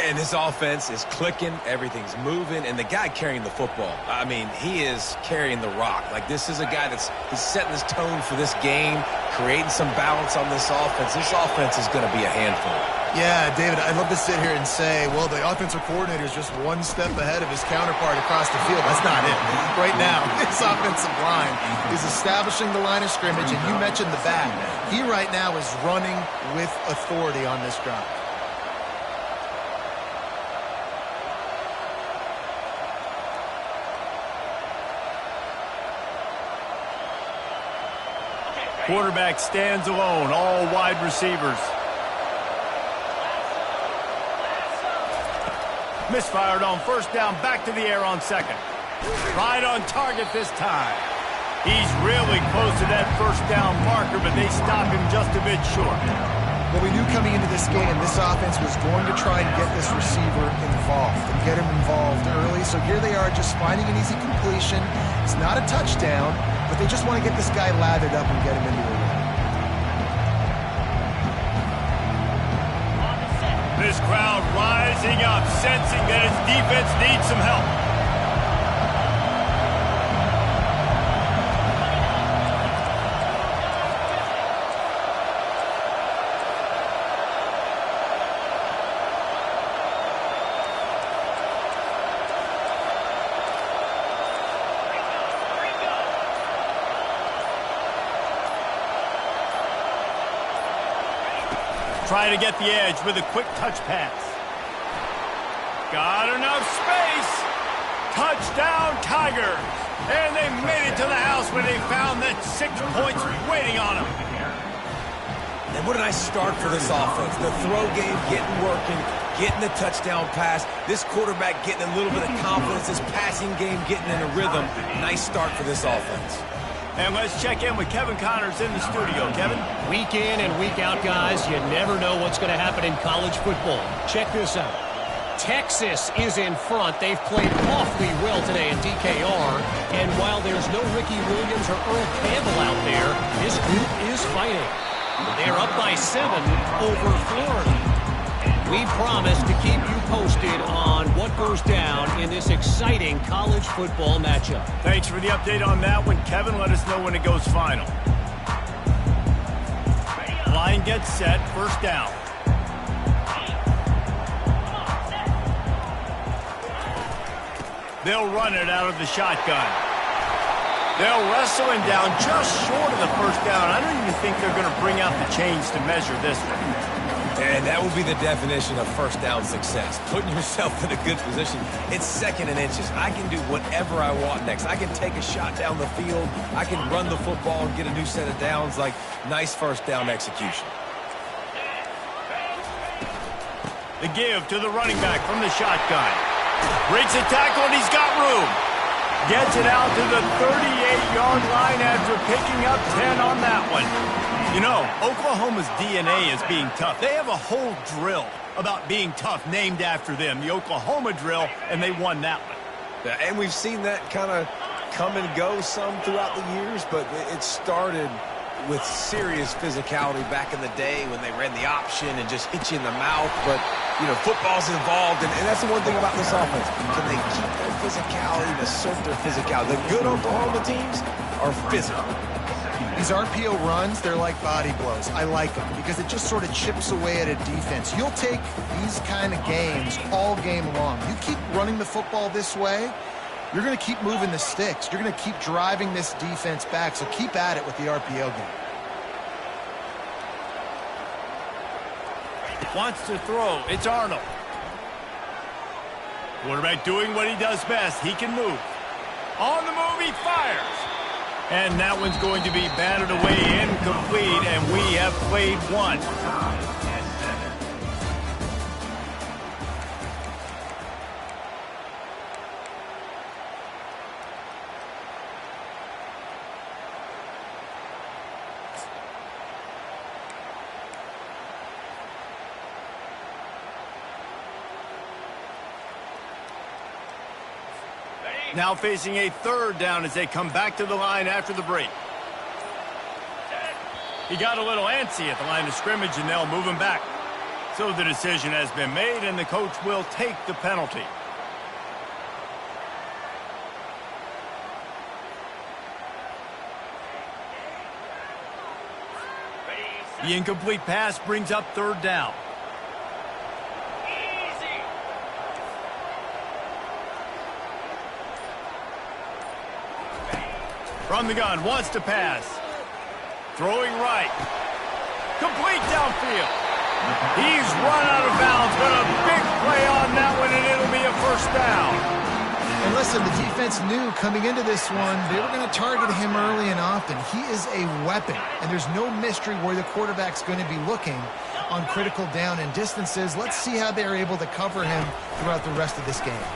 And this offense is clicking, everything's moving, and the guy carrying the football, I mean, he is carrying the rock. Like, this is a guy he's setting this tone for this game, creating some balance on this offense. This offense is going to be a handful. Yeah, David, I'd love to sit here and say, well, the offensive coordinator is just one step ahead of his counterpart across the field. That's not it. Right now, this offensive line is establishing the line of scrimmage, and you mentioned the back. He right now is running with authority on this drive. Quarterback stands alone, all wide receivers. Misfired on first down, back to the air on second. Right on target this time. He's really close to that first down marker, but they stop him just a bit short. Well, we knew coming into this game, this offense was going to try and get this receiver involved and get him involved early. So here they are just finding an easy completion. It's not a touchdown, but they just want to get this guy lathered up and get him into a run. This crowd rising up, sensing that its defense needs some help. Trying to get the edge with a quick touch pass. Got enough space. Touchdown, Tigers. And they made it to the house when they found that 6 points waiting on them. And what a nice start for this offense. The throw game getting working, getting the touchdown pass. This quarterback getting a little bit of confidence. This passing game getting in a rhythm. Nice start for this offense. And let's check in with Kevin Connors in the studio. Kevin? Week in and week out, guys, you never know what's going to happen in college football. Check this out. Texas is in front. They've played awfully well today in DKR. And while there's no Ricky Williams or Earl Campbell out there, this group is fighting. They're up by 7 over Florida. We promise to keep you posted on what goes down in this exciting college football matchup. Thanks for the update on that one, Kevin. Let us know when it goes final. and gets set, first down. They'll run it out of the shotgun. They'll wrestle him down just short of the first down. I don't even think they're going to bring out the chains to measure this one. And that will be the definition of first down success. Putting yourself in a good position. It's second and inches. I can do whatever I want next. I can take a shot down the field. I can run the football and get a new set of downs. Like, nice first down execution. The give to the running back from the shotgun. Breaks a tackle, and he's got room. Gets it out to the 38-yard line after picking up 10 on that one. You know, Oklahoma's DNA is being tough. They have a whole drill about being tough named after them, the Oklahoma drill, and they won that one. Yeah, and we've seen that kind of come and go some throughout the years, but it started with serious physicality back in the day when they ran the option and just hit you in the mouth. But, you know, football's involved, and that's the one thing about this offense. Can they keep their physicality and assert their physicality? The good Oklahoma teams are physical. These RPO runs, they're like body blows. I like them because it just sort of chips away at a defense. You'll take these kind of games all game long. You keep running the football this way, you're going to keep moving the sticks. You're going to keep driving this defense back, so keep at it with the RPO game. Wants to throw. It's Arnold. Quarterback doing what he does best. He can move. On the move, he fires. And that one's going to be batted away incomplete, and we have played one. Now facing a third down as they come back to the line after the break. He got a little antsy at the line of scrimmage, and they'll move him back. So the decision has been made, and the coach will take the penalty. The incomplete pass brings up third down. From the gun, wants to pass. Throwing right. Complete downfield. He's run out of bounds, but a big play on that one, and it'll be a first down. And listen, the defense knew coming into this one, they were going to target him early and often. He is a weapon, and there's no mystery where the quarterback's going to be looking on critical down and distances. Let's see how they're able to cover him throughout the rest of this game.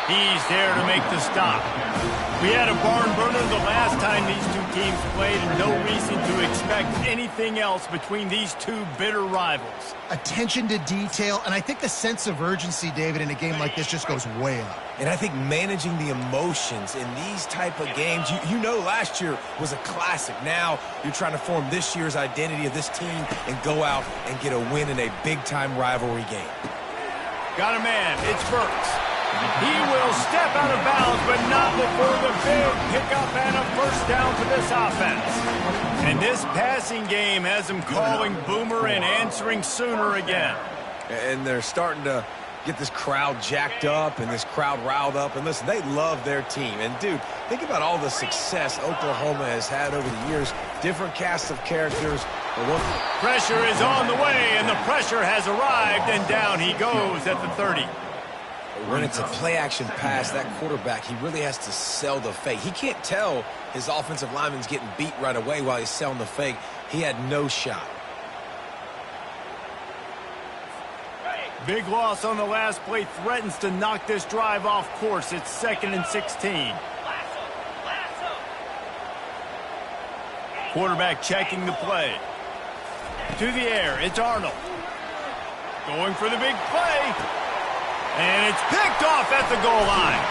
He's there to make the stop. We had a barn burner the last time these two teams played, and no reason to expect anything else between these two bitter rivals. Attention to detail, and I think the sense of urgency, David, in a game like this just goes way up. And I think managing the emotions in these type of games, you know last year was a classic. Now you're trying to form this year's identity of this team and go out and get a win in a big-time rivalry game. Got a man. It's Burks. He will step out of bounds, but not before the big pickup and a first down for this offense. And this passing game has them calling Boomer and answering Sooner again. And they're starting to get this crowd jacked up and this crowd riled up. And listen, they love their team. And, dude, think about all the success Oklahoma has had over the years. Different casts of characters. Pressure is on the way, and the pressure has arrived, and down he goes at the 30. When it's a play-action pass, that quarterback, he really has to sell the fake. He can't tell his offensive lineman's getting beat right away while he's selling the fake. He had no shot. Big loss on the last play threatens to knock this drive off course. It's 2nd and 16. Quarterback checking the play. To the air, it's Arnold. Going for the big play. And it's picked off at the goal line.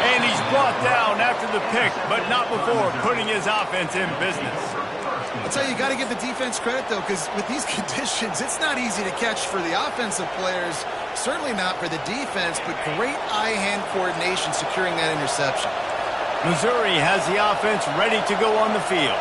And he's brought down after the pick, but not before putting his offense in business. I'll tell you, you got to give the defense credit, though, because with these conditions, it's not easy to catch for the offensive players. Certainly not for the defense, but great eye-hand coordination securing that interception. Missouri has the offense ready to go on the field.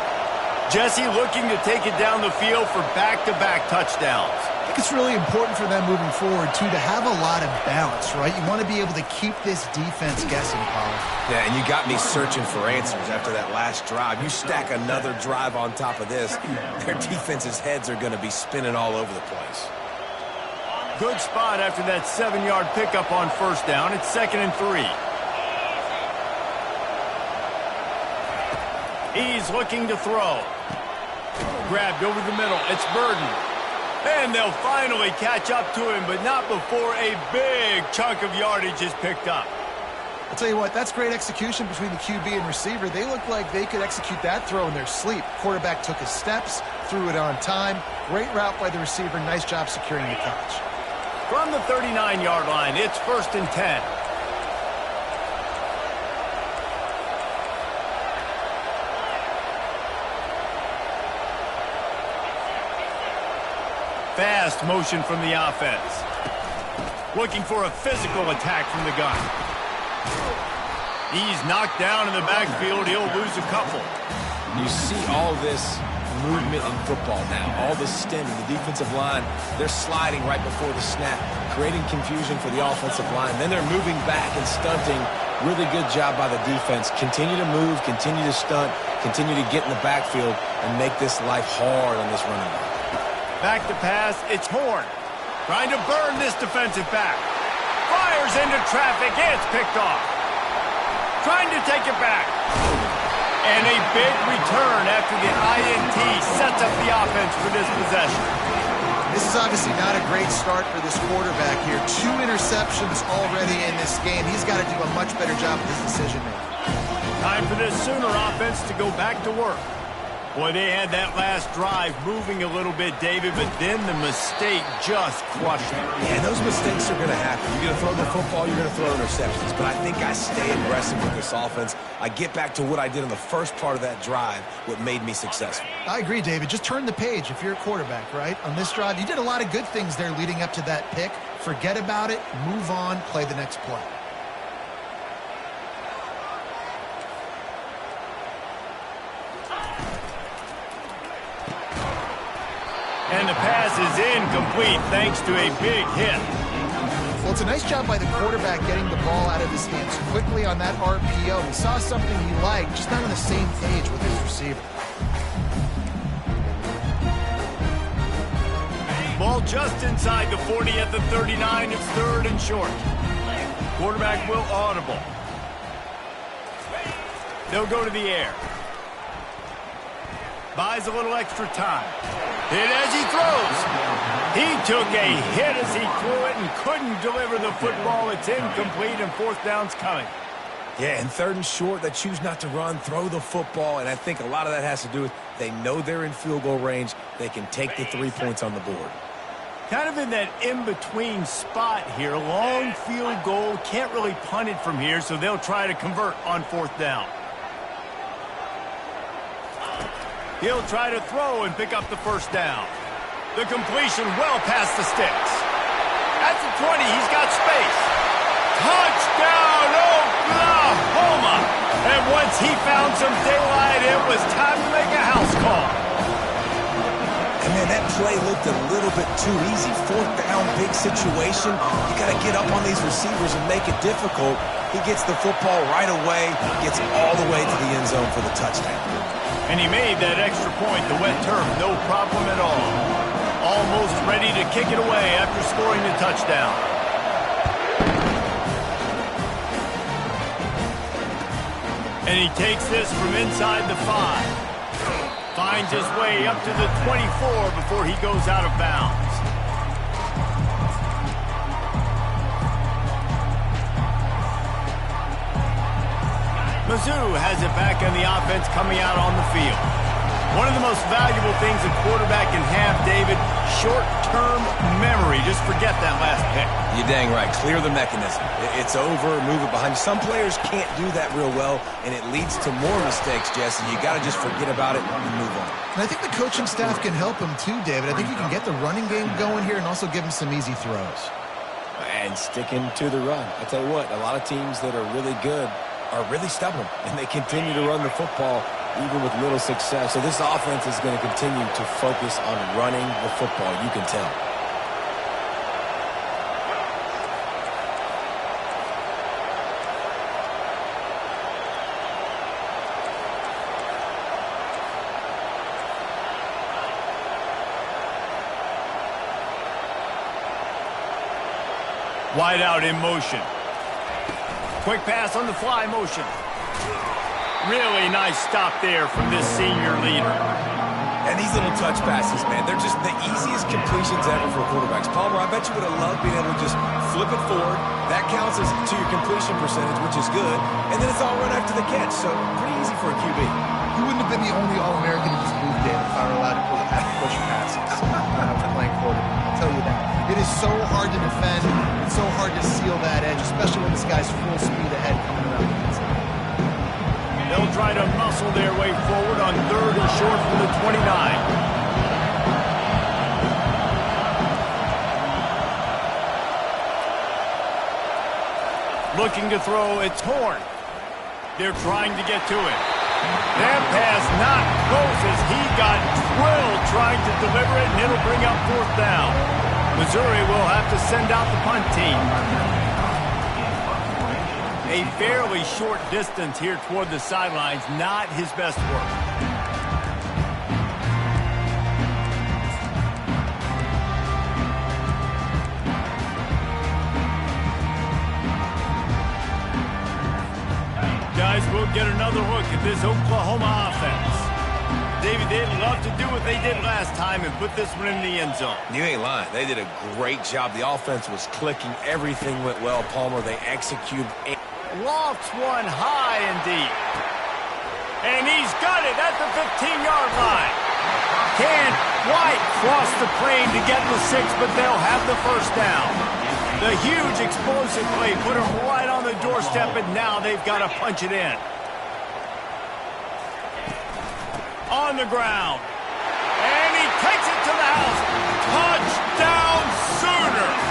Jesse looking to take it down the field for back-to-back touchdowns. I think it's really important for them moving forward, too, to have a lot of balance, right? You want to be able to keep this defense guessing, Paul. Yeah, and you got me searching for answers after that last drive. You stack another drive on top of this, their defense's heads are going to be spinning all over the place. Good spot after that 7-yard pickup on first down. It's 2nd and 3. He's looking to throw. Grabbed over the middle. It's Burden. And they'll finally catch up to him, but not before a big chunk of yardage is picked up. I'll tell you what, that's great execution between the QB and receiver. They look like they could execute that throw in their sleep. Quarterback took his steps, threw it on time. Great route by the receiver. Nice job securing the catch. From the 39-yard line, it's 1st and 10. Fast motion from the offense. Looking for a physical attack from the gun. He's knocked down in the backfield. He'll lose a couple. You see all this movement in football now. All the stemming, the defensive line, they're sliding right before the snap, creating confusion for the offensive line. Then they're moving back and stunting. Really good job by the defense. Continue to move, continue to stunt, continue to get in the backfield and make this life hard on this running back. Back to pass, it's Horn. Trying to burn this defensive back. Fires into traffic, it's picked off. Trying to take it back. And a big return after the INT sets up the offense for this possession. This is obviously not a great start for this quarterback here. 2 interceptions already in this game. He's got to do a much better job with his decision-making. Time for this Sooner offense to go back to work. Boy, they had that last drive moving a little bit, David, but then the mistake just crushed them. Yeah, and those mistakes are going to happen. You're going to throw the football, you're going to throw interceptions. But I think I stay aggressive with this offense. I get back to what I did in the first part of that drive, what made me successful. I agree, David. Just turn the page if you're a quarterback, right? On this drive, you did a lot of good things there leading up to that pick. Forget about it, move on, play the next play. And the pass is incomplete thanks to a big hit. Well, it's a nice job by the quarterback getting the ball out of his hands quickly on that RPO. He saw something he liked, just not on the same page with his receiver. Ball just inside the 40 at the 39. It's 3rd and short. Quarterback will audible. They'll go to the air. Buys a little extra time. Hit as he throws. He took a hit as he threw it and couldn't deliver the football. It's incomplete and 4th down's coming. Yeah, and 3rd and short, they choose not to run, throw the football, and I think a lot of that has to do with they know they're in field goal range. They can take the 3 points on the board. Kind of in that in-between spot here. Long field goal. Can't really punt it from here, so they'll try to convert on 4th down. He'll try to throw and pick up the 1st down. The completion well past the sticks. At the 20, he's got space. Touchdown, Oklahoma! And once he found some daylight, it was time to make a house call. And man, that play looked a little bit too easy. 4th down, big situation. You got to get up on these receivers and make it difficult. He gets the football right away, gets all the way to the end zone for the touchdown. And he made that extra point, the wet turf, no problem at all. Almost ready to kick it away after scoring the touchdown. And he takes this from inside the 5. Finds his way up to the 24 before he goes out of bounds. Mizzou has it back on the offense coming out on the field. One of the most valuable things a quarterback can have, David, short-term memory. Just forget that last pick. You're dang right. Clear the mechanism. It's over. Move it behind you. Some players can't do that real well, and it leads to more mistakes, Jesse. You got to just forget about it and move on. And I think the coaching staff can help him too, David. I think you can get the running game going here and also give him some easy throws. And sticking to the run. I tell you what, a lot of teams that are really good are really stubborn, and they continue to run the football even with little success. So this offense is going to continue to focus on running the football. You can tell. Wide out in motion. Quick pass on the fly motion. Really nice stop there from this senior leader. And these little touch passes, man, they're just the easiest completions ever for quarterbacks. Palmer, I bet you would have loved being able to just flip it forward. That counts as to your completion percentage, which is good. And then it's all run after the catch, so pretty easy for a QB. He wouldn't have been the only All-American in this move game if I were allowed to push passes when I was playing quarterback. I'll tell you that. It is so hard to defend. It's so hard to seal that edge, especially when this guy's full speed ahead coming around the inside. They'll try to muscle their way forward on 3rd and short from the 29. Looking to throw, it's Horn. They're trying to get to it. That pass not close as he got drilled trying to deliver it, and it'll bring up 4th down. Missouri will have to send out the punt team. A fairly short distance here toward the sidelines, not his best work. Guys, we'll get another look at this Oklahoma offense. David, they'd love to do what they did last time and put this one in the end zone. You ain't lying. They did a great job. The offense was clicking. Everything went well, Palmer. They executed. Lofts one high and deep. And he's got it at the 15-yard line. Can't quite cross the plane to get the 6, but they'll have the 1st down. The huge explosive play put him right on the doorstep, and now they've got to punch it in. On the ground. And he takes it to the house. Touchdown Sooners!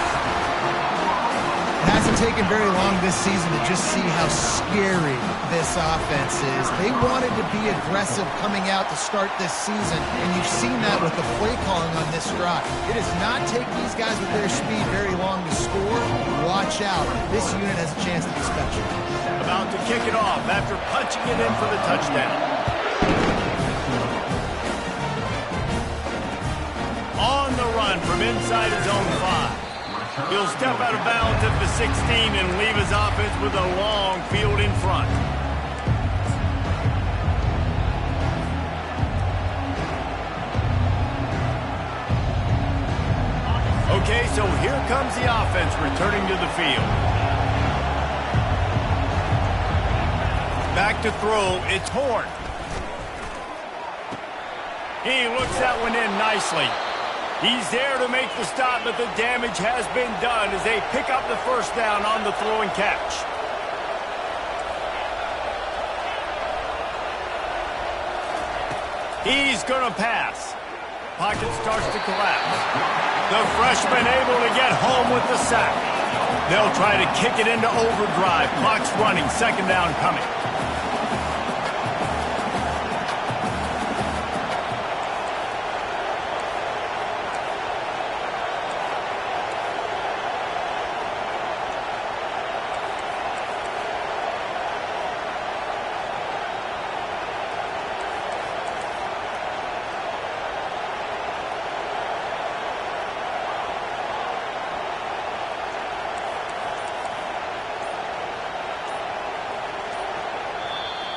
It hasn't taken very long this season to just see how scary this offense is. They wanted to be aggressive coming out to start this season, and you've seen that with the play calling on this drive. It does not take these guys with their speed very long to score. Watch out. This unit has a chance to be special. About to kick it off after punching it in for the touchdown. On the run from inside his own 5. He'll step out of bounds at the 16 and leave his offense with a long field in front. Okay, so here comes the offense returning to the field. Back to throw, it's Horn. He looks that one in nicely. He's there to make the stop, but the damage has been done as they pick up the 1st down on the throw and catch. He's going to pass. Pocket starts to collapse. The freshman able to get home with the sack. They'll try to kick it into overdrive. Clock's running, 2nd down coming.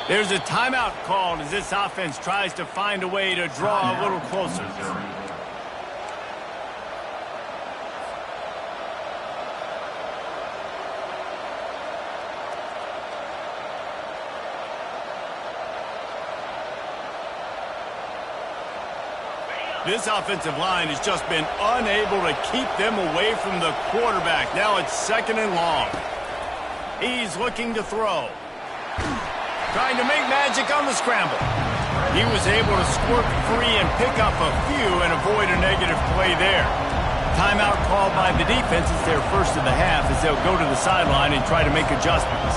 There's a timeout called as this offense tries to find a way to draw a little closer. This offensive line has just been unable to keep them away from the quarterback. Now it's 2nd and long. He's looking to throw. Trying to make magic on the scramble. He was able to squirt free and pick up a few and avoid a negative play there. Timeout called by the defense. It's their 1st of the half as they'll go to the sideline and try to make adjustments.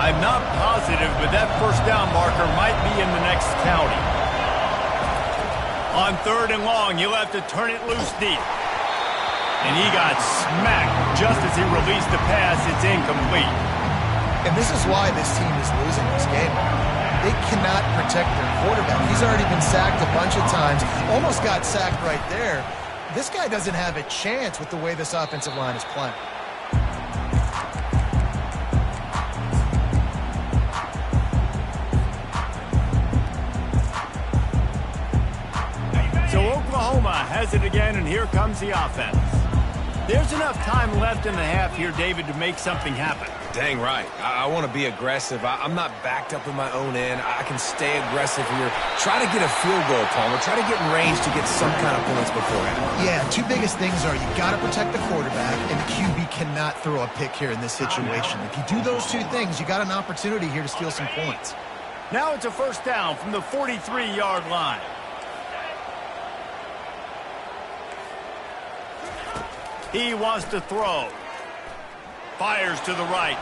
I'm not positive, but that first down marker might be in the next county. On 3rd and long, he'll have to turn it loose deep. And he got smacked just as he released the pass. It's incomplete. And this is why this team is losing this game. They cannot protect their quarterback. He's already been sacked a bunch of times. Almost got sacked right there. This guy doesn't have a chance with the way this offensive line is playing. So Oklahoma has it again, and here comes the offense. There's enough time left in the half here, David, to make something happen. Dang right. I want to be aggressive. I'm not backed up in my own end. I can stay aggressive here. Try to get a field goal, Palmer. Try to get in range to get some kind of points beforehand. Yeah, two biggest things are you got to protect the quarterback, and QB cannot throw a pick here in this situation. If you do those two things, you got an opportunity here to steal some points. Now it's a first down from the 43-yard line. He wants to throw. Fires to the right.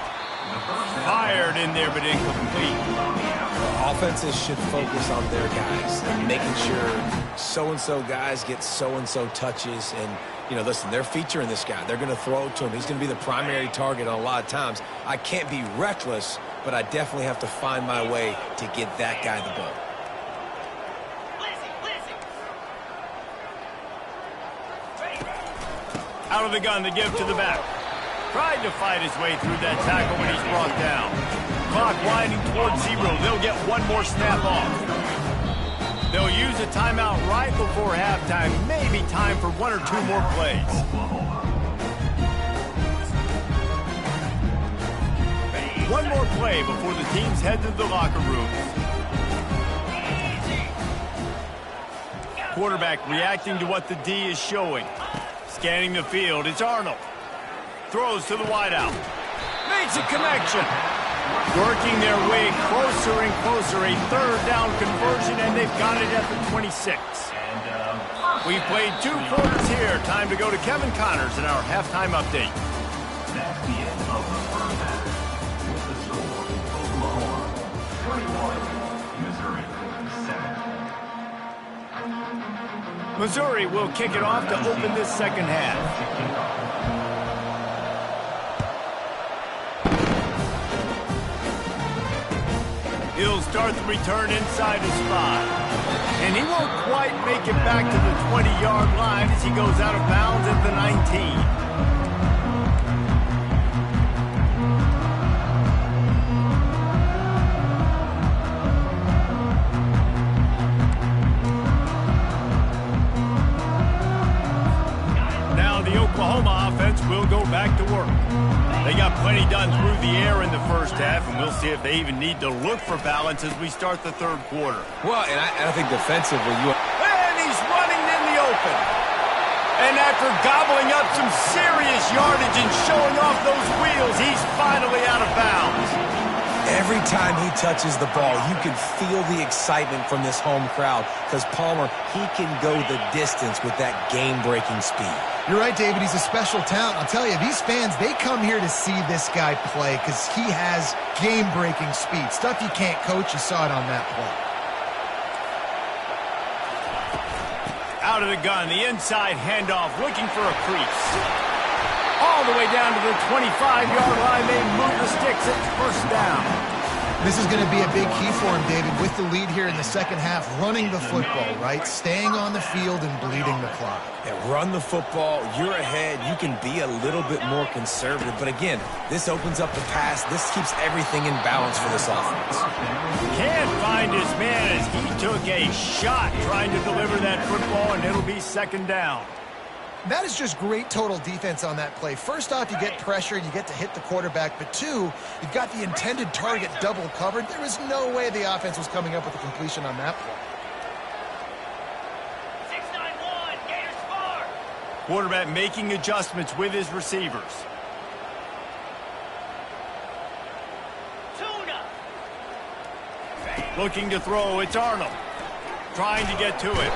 Fired in there, but incomplete. Offenses should focus on their guys, making sure so-and-so guys get so-and-so touches. And, you know, listen, they're featuring this guy. They're going to throw it to him. He's going to be the primary target on a lot of times. I can't be reckless, but I definitely have to find my way to get that guy the ball. Out of the gun to give to the back. Tried to fight his way through that tackle when he's brought down. Clock winding towards 0. They'll get one more snap off. They'll use a timeout right before halftime. Maybe time for one or two more plays. One more play before the teams head to the locker room. Quarterback reacting to what the D is showing. Scanning the field, it's Arnold. Throws to the wideout. Makes a connection. Working their way closer and closer. A 3rd down conversion, and they've got it at the 26. We've played 2 quarters here. Time to go to Kevin Connors in our halftime update. That's the end of the first half. With the score, Oklahoma 21, Missouri 7. Missouri will kick it off to open this second half. He'll start the return inside his 5. And he won't quite make it back to the 20-yard line as he goes out of bounds at the 19. Oklahoma offense will go back to work. They got plenty done through the air in the first half, and we'll see if they even need to look for balance as we start the 3rd quarter. Well, and I think defensively, And he's running in the open. And after gobbling up some serious yardage and showing off those wheels, he's finally out of bounds. every time he touches the ball, you can feel the excitement from this home crowd because Palmer, he can go the distance with that game-breaking speed. You're right, David. He's a special talent. I'll tell you, these fans, they come here to see this guy play because he has game-breaking speed. Stuff you can't coach. You saw it on that play. Out of the gun, the inside handoff, looking for a crease. All the way down to the 25-yard line. They move the sticks. It's first down. This is going to be a big key for him, David, with the lead here in the second half, running the football, right? Staying on the field and bleeding the clock. Yeah, run the football. You're ahead. You can be a little bit more conservative. But again, this opens up the pass. This keeps everything in balance for this offense. Can't find his man as he took a shot trying to deliver that football, and it'll be second down. That is just great total defense on that play. First off, you get pressure and you get to hit the quarterback. But two, you've got the intended target double covered. There was no way the offense was coming up with a completion on that play. 6-9-1, Gators far. Quarterback making adjustments with his receivers. Tuna. Looking to throw, it's Arnold. Trying to get to it.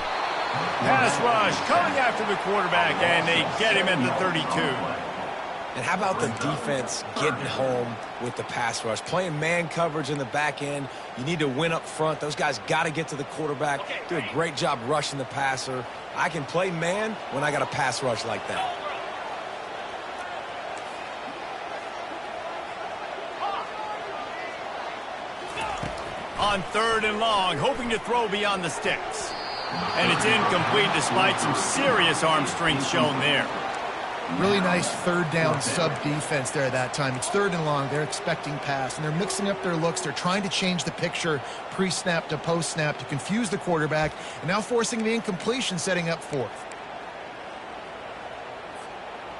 Pass rush coming after the quarterback, and they get him at the 32. And how about the defense getting home with the pass rush? Playing man coverage in the back end. You need to win up front. Those guys got to get to the quarterback. Do a great job rushing the passer. I can play man when I got a pass rush like that. On 3rd and long, hoping to throw beyond the sticks. And it's incomplete despite some serious arm strength shown there. Really nice 3rd down sub-defense there that time. It's 3rd and long. They're expecting pass, and they're mixing up their looks. They're trying to change the picture pre-snap to post-snap to confuse the quarterback, and now forcing the incompletion, setting up 4th.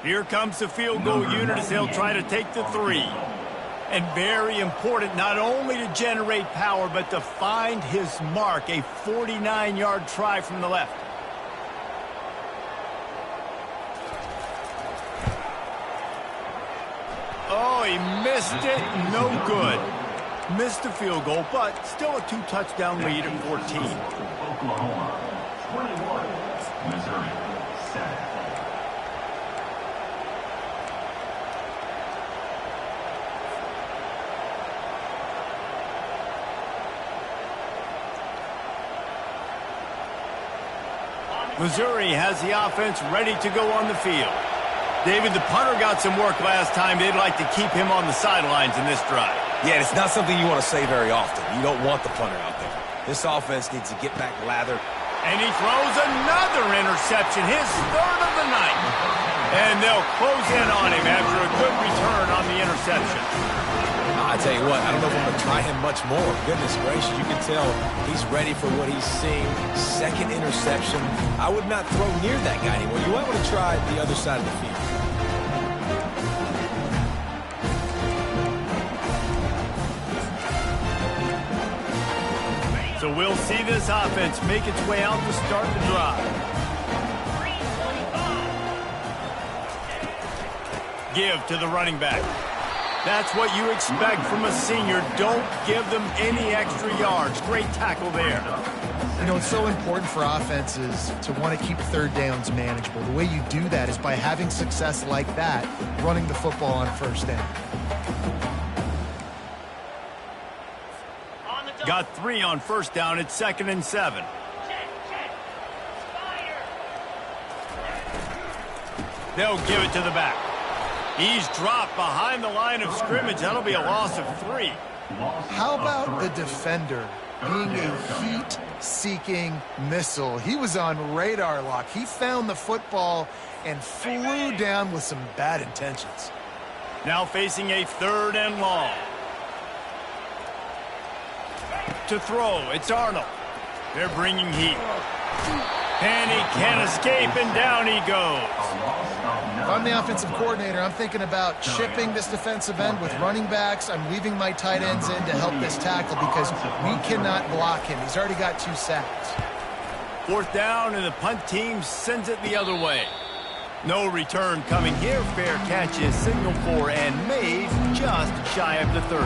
Here comes the field goal unit as they'll try to take the 3. And very important not only to generate power, but to find his mark, a 49-yard try from the left. Oh, he missed it. No good. Missed the field goal, but still a 2-touchdown lead at 14. Oklahoma, 21. Missouri, 7. Missouri has the offense ready to go on the field. David, the punter got some work last time. They'd like to keep him on the sidelines in this drive. Yeah, it's not something you want to say very often. You don't want the punter out there. This offense needs to get back lathered. And he throws another interception, his 3rd of the night. And they'll close in on him after a good return on the interception. I tell you what, I don't know if I'm going to try him much more. Goodness gracious, you can tell he's ready for what he's seeing. 2nd interception. I would not throw near that guy anymore. You might want to try the other side of the field. So we'll see this offense make its way out to start the drive. Give to the running back. That's what you expect from a senior. Don't give them any extra yards. Great tackle there. You know, it's so important for offenses to want to keep 3rd downs manageable. The way you do that is by having success like that, running the football on 1st down. Got 3 on 1st down. It's 2nd and 7. They'll give it to the back. He's dropped behind the line of scrimmage. That'll be a loss of 3. How about the defender being a heat-seeking missile? He was on radar lock. He found the football and flew down with some bad intentions. Now facing a 3rd and long. To throw, it's Arnold. They're bringing heat. And he can't escape, and down he goes. If I'm the offensive coordinator, I'm thinking about chipping this defensive end with running backs. I'm leaving my tight ends in to help this tackle because we cannot block him. He's already got 2 sacks. 4th down, and the punt team sends it the other way. No return coming here. Fair catch is signaled for and made just shy of the 30.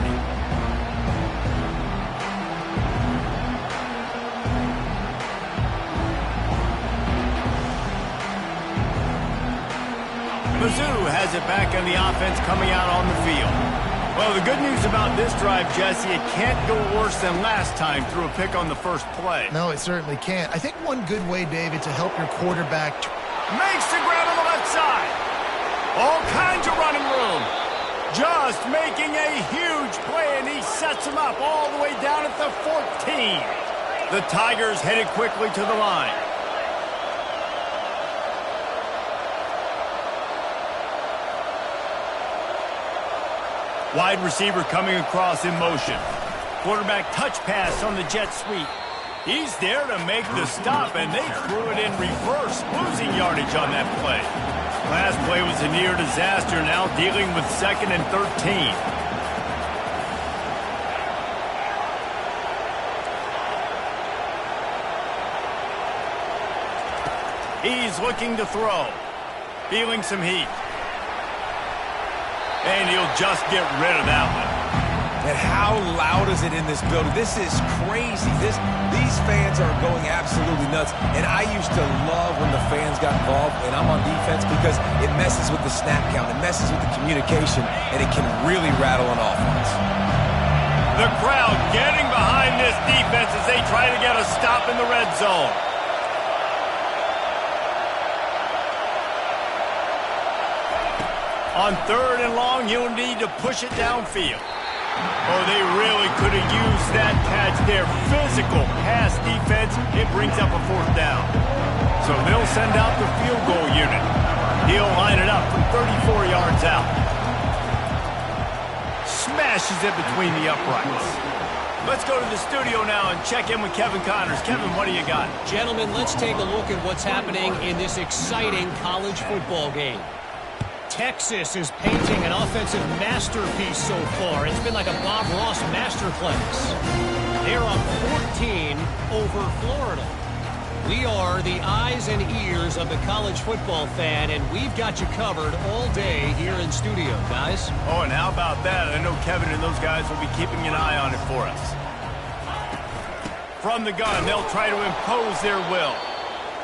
Mizzou has it back on the offense coming out on the field. Well, the good news about this drive, Jesse, it can't go worse than last time through a pick on the first play. No, it certainly can't. I think one good way, David, to help your quarterback makes the grab on the left side. All kinds of running room. Just making a huge play, and he sets him up all the way down at the 14. The Tigers headed quickly to the line. Wide receiver coming across in motion. Quarterback touch pass on the jet sweep. He's there to make the stop, and they threw it in reverse, losing yardage on that play. Last play was a near disaster, now dealing with 2nd and 13. He's looking to throw. Feeling some heat. And he'll just get rid of that one. And how loud is it in this building? This is crazy. These fans are going absolutely nuts. And I used to love when the fans got involved and I'm on defense because it messes with the snap count. It messes with the communication, and it can really rattle an offense. The crowd getting behind this defense as they try to get a stop in the red zone. On 3rd and long, you'll need to push it downfield. Oh, they really could have used that catch there. Physical pass defense, it brings up a 4th down. So they'll send out the field goal unit. He'll line it up from 34 yards out. Smashes it between the uprights. Let's go to the studio now and check in with Kevin Connors. Kevin, what do you got? Gentlemen, let's take a look at what's happening in this exciting college football game. Texas is painting an offensive masterpiece so far. It's been like a Bob Ross masterclass. They're up 14 over Florida. We are the eyes and ears of the college football fan, and we've got you covered all day here in studio, guys. Oh, and how about that? I know Kevin and those guys will be keeping an eye on it for us. From the gun, they'll try to impose their will.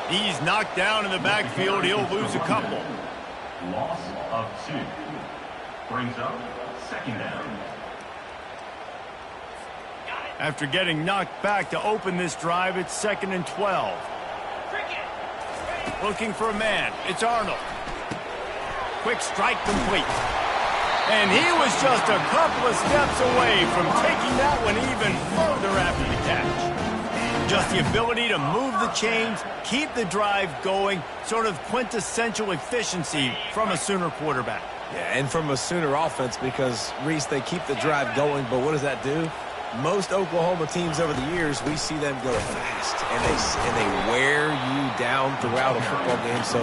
He's knocked down in the backfield. He'll lose a couple. Loss of 2. Brings up 2nd down. After getting knocked back to open this drive, it's 2nd and 12. Looking for a man. It's Arnold. Quick strike complete. And he was just a couple of steps away from taking that one even further after the catch. Just the ability to move the chains, keep the drive going, sort of quintessential efficiency from a Sooner quarterback. Yeah, and from a Sooner offense because, Reese, they keep the drive going, but what does that do? Most Oklahoma teams over the years, we see them go fast, and they wear you down throughout a football game. So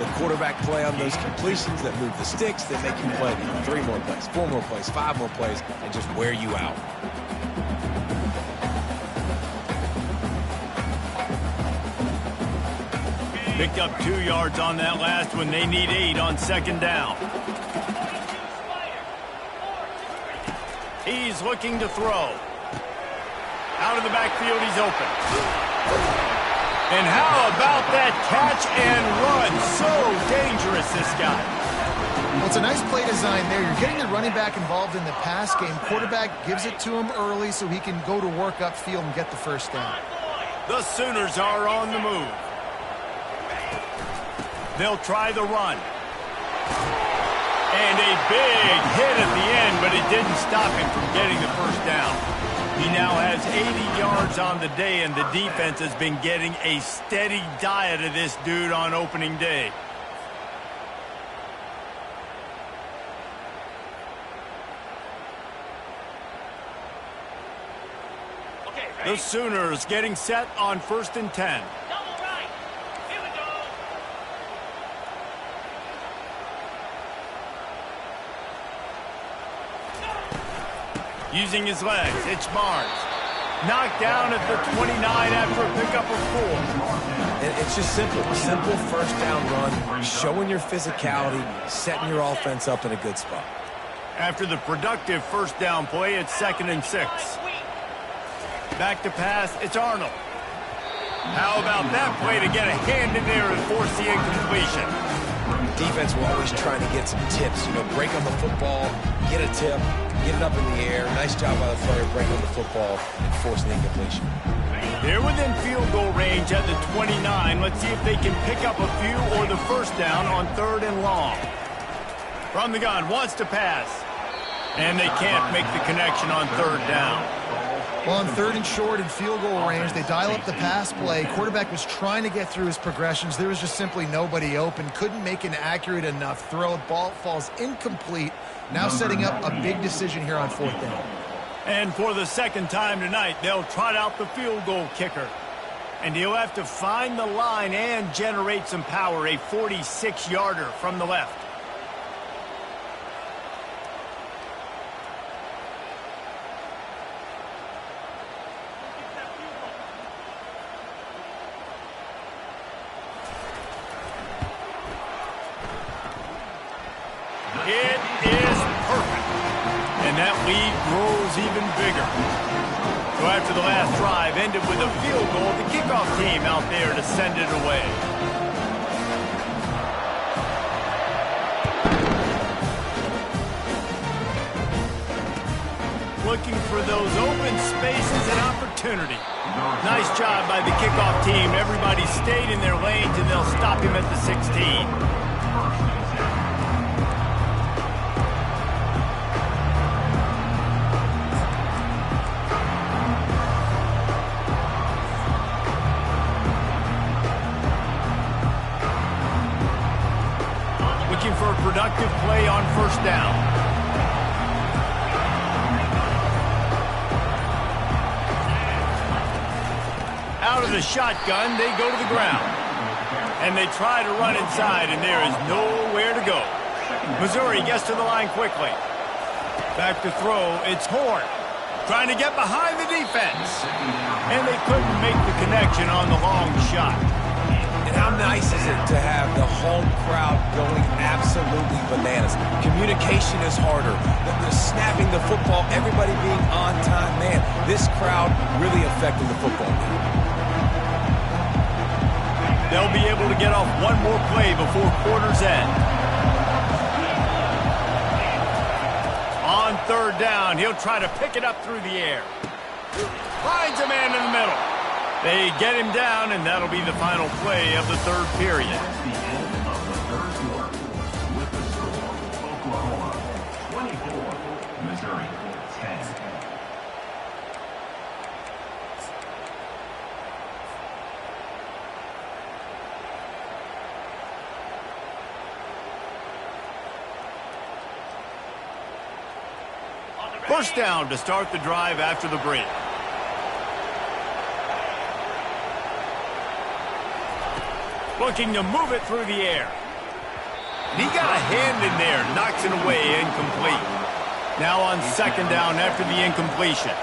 the quarterback play on those completions that move the sticks, that make you play 3 more plays, 4 more plays, 5 more plays, and just wear you out. Picked up 2 yards on that last one. They need 8 on 2nd down. He's looking to throw. Out of the backfield, he's open. And how about that catch and run? So dangerous, this guy. Well, it's a nice play design there. You're getting the running back involved in the pass game. Quarterback gives it to him early so he can go to work upfield and get the 1st down. The Sooners are on the move. They'll try the run. And a big hit at the end, but it didn't stop him from getting the 1st down. He now has 80 yards on the day, and the defense has been getting a steady diet of this dude on opening day. The Sooners getting set on 1st and 10. Using his legs, it's Barnes. Knocked down at the 29 after a pickup of 4. It's just simple. Simple 1st down run, showing your physicality, setting your offense up in a good spot. After the productive 1st down play, it's 2nd and 6. Back to pass, it's Arnold. How about that play to get a hand in there and force the incompletion? Defense will always try to get some tips, break on the football, get a tip, get it up in the air. Nice job by the player breaking the football and forcing the incompletion. They're within field goal range at the 29. Let's see if they can pick up a few or the 1st down on 3rd and long. From the gun, wants to pass. And they can't make the connection on 3rd down. Well, on 3rd and short and field goal range, they dial up the pass play. Quarterback was trying to get through his progressions. There was just simply nobody open. Couldn't make an accurate enough throw. Ball falls incomplete. Now setting up a big decision here on 4th down. And for the 2nd time tonight, they'll trot out the field goal kicker. And he'll have to find the line and generate some power. A 46-yarder from the left. It is perfect. And that lead grows is even bigger. So after the last drive ended with a field goal, the kickoff team out there to send it away. Looking for those open spaces and opportunity. Nice job by the kickoff team. Everybody stayed in their lanes, and they'll stop him at the 16. Looking for a productive play on first down. Out of the shotgun, they go to the ground. And they try to run inside, and there is nowhere to go. Missouri gets to the line quickly. Back to throw, it's Horn. Trying to get behind the defense. And they couldn't make the connection on the long shot. And how nice is it to have the home crowd going absolutely bananas? Communication is harder. The snapping the football, everybody being on time. Man, this crowd really affected the football game. They'll be able to get off one more play before quarter's end. On third down, he'll try to pick it up through the air. Finds a man in the middle. They get him down, and that'll be the final play of the third period. That's the end of the third quarter. With the score, Oklahoma 24, Missouri 10. First down to start the drive after the break. Looking to move it through the air. And he got a hand in there, knocks it away, incomplete. Now on second down after the incompletion.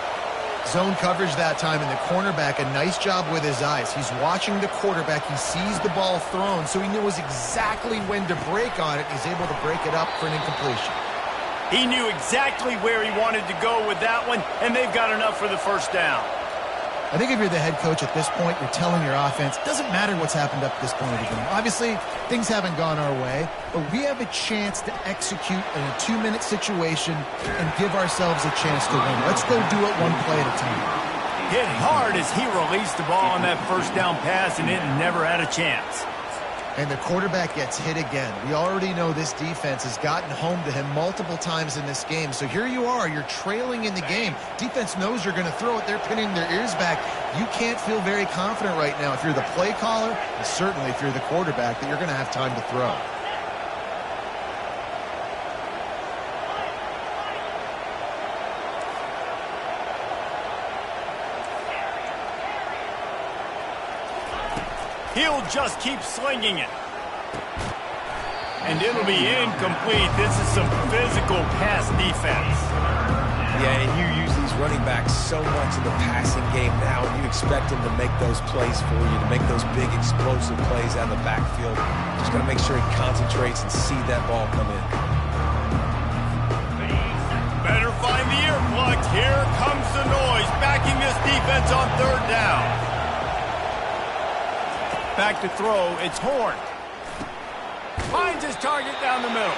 Zone coverage that time, and the cornerback, a nice job with his eyes. He's watching the quarterback. He sees the ball thrown, so he knows exactly when to break on it. He's able to break it up for an incompletion. He knew exactly where he wanted to go with that one, and they've got enough for the first down. I think if you're the head coach at this point, you're telling your offense, it doesn't matter what's happened up to this point of the game. Obviously, things haven't gone our way, but we have a chance to execute in a 2-minute situation and give ourselves a chance to win. Let's go do it one play at a time. Hit hard as he released the ball on that first down pass, and it never had a chance. And the quarterback gets hit again. We already know this defense has gotten home to him multiple times in this game. So here you are, you're trailing in the game. Defense knows you're going to throw it. They're pinning their ears back. You can't feel very confident right now if you're the play caller, and certainly if you're the quarterback, that you're going to have time to throw. He'll just keep slinging it. And it'll be incomplete. This is some physical pass defense. Yeah, and you use these running backs so much in the passing game now, and you expect them to make those plays for you, to make those big explosive plays out of the backfield. Just got to make sure he concentrates and see that ball come in. Better find the earplugs. Here comes the noise, backing this defense on third down. Back to throw, it's Horn. Finds his target down the middle.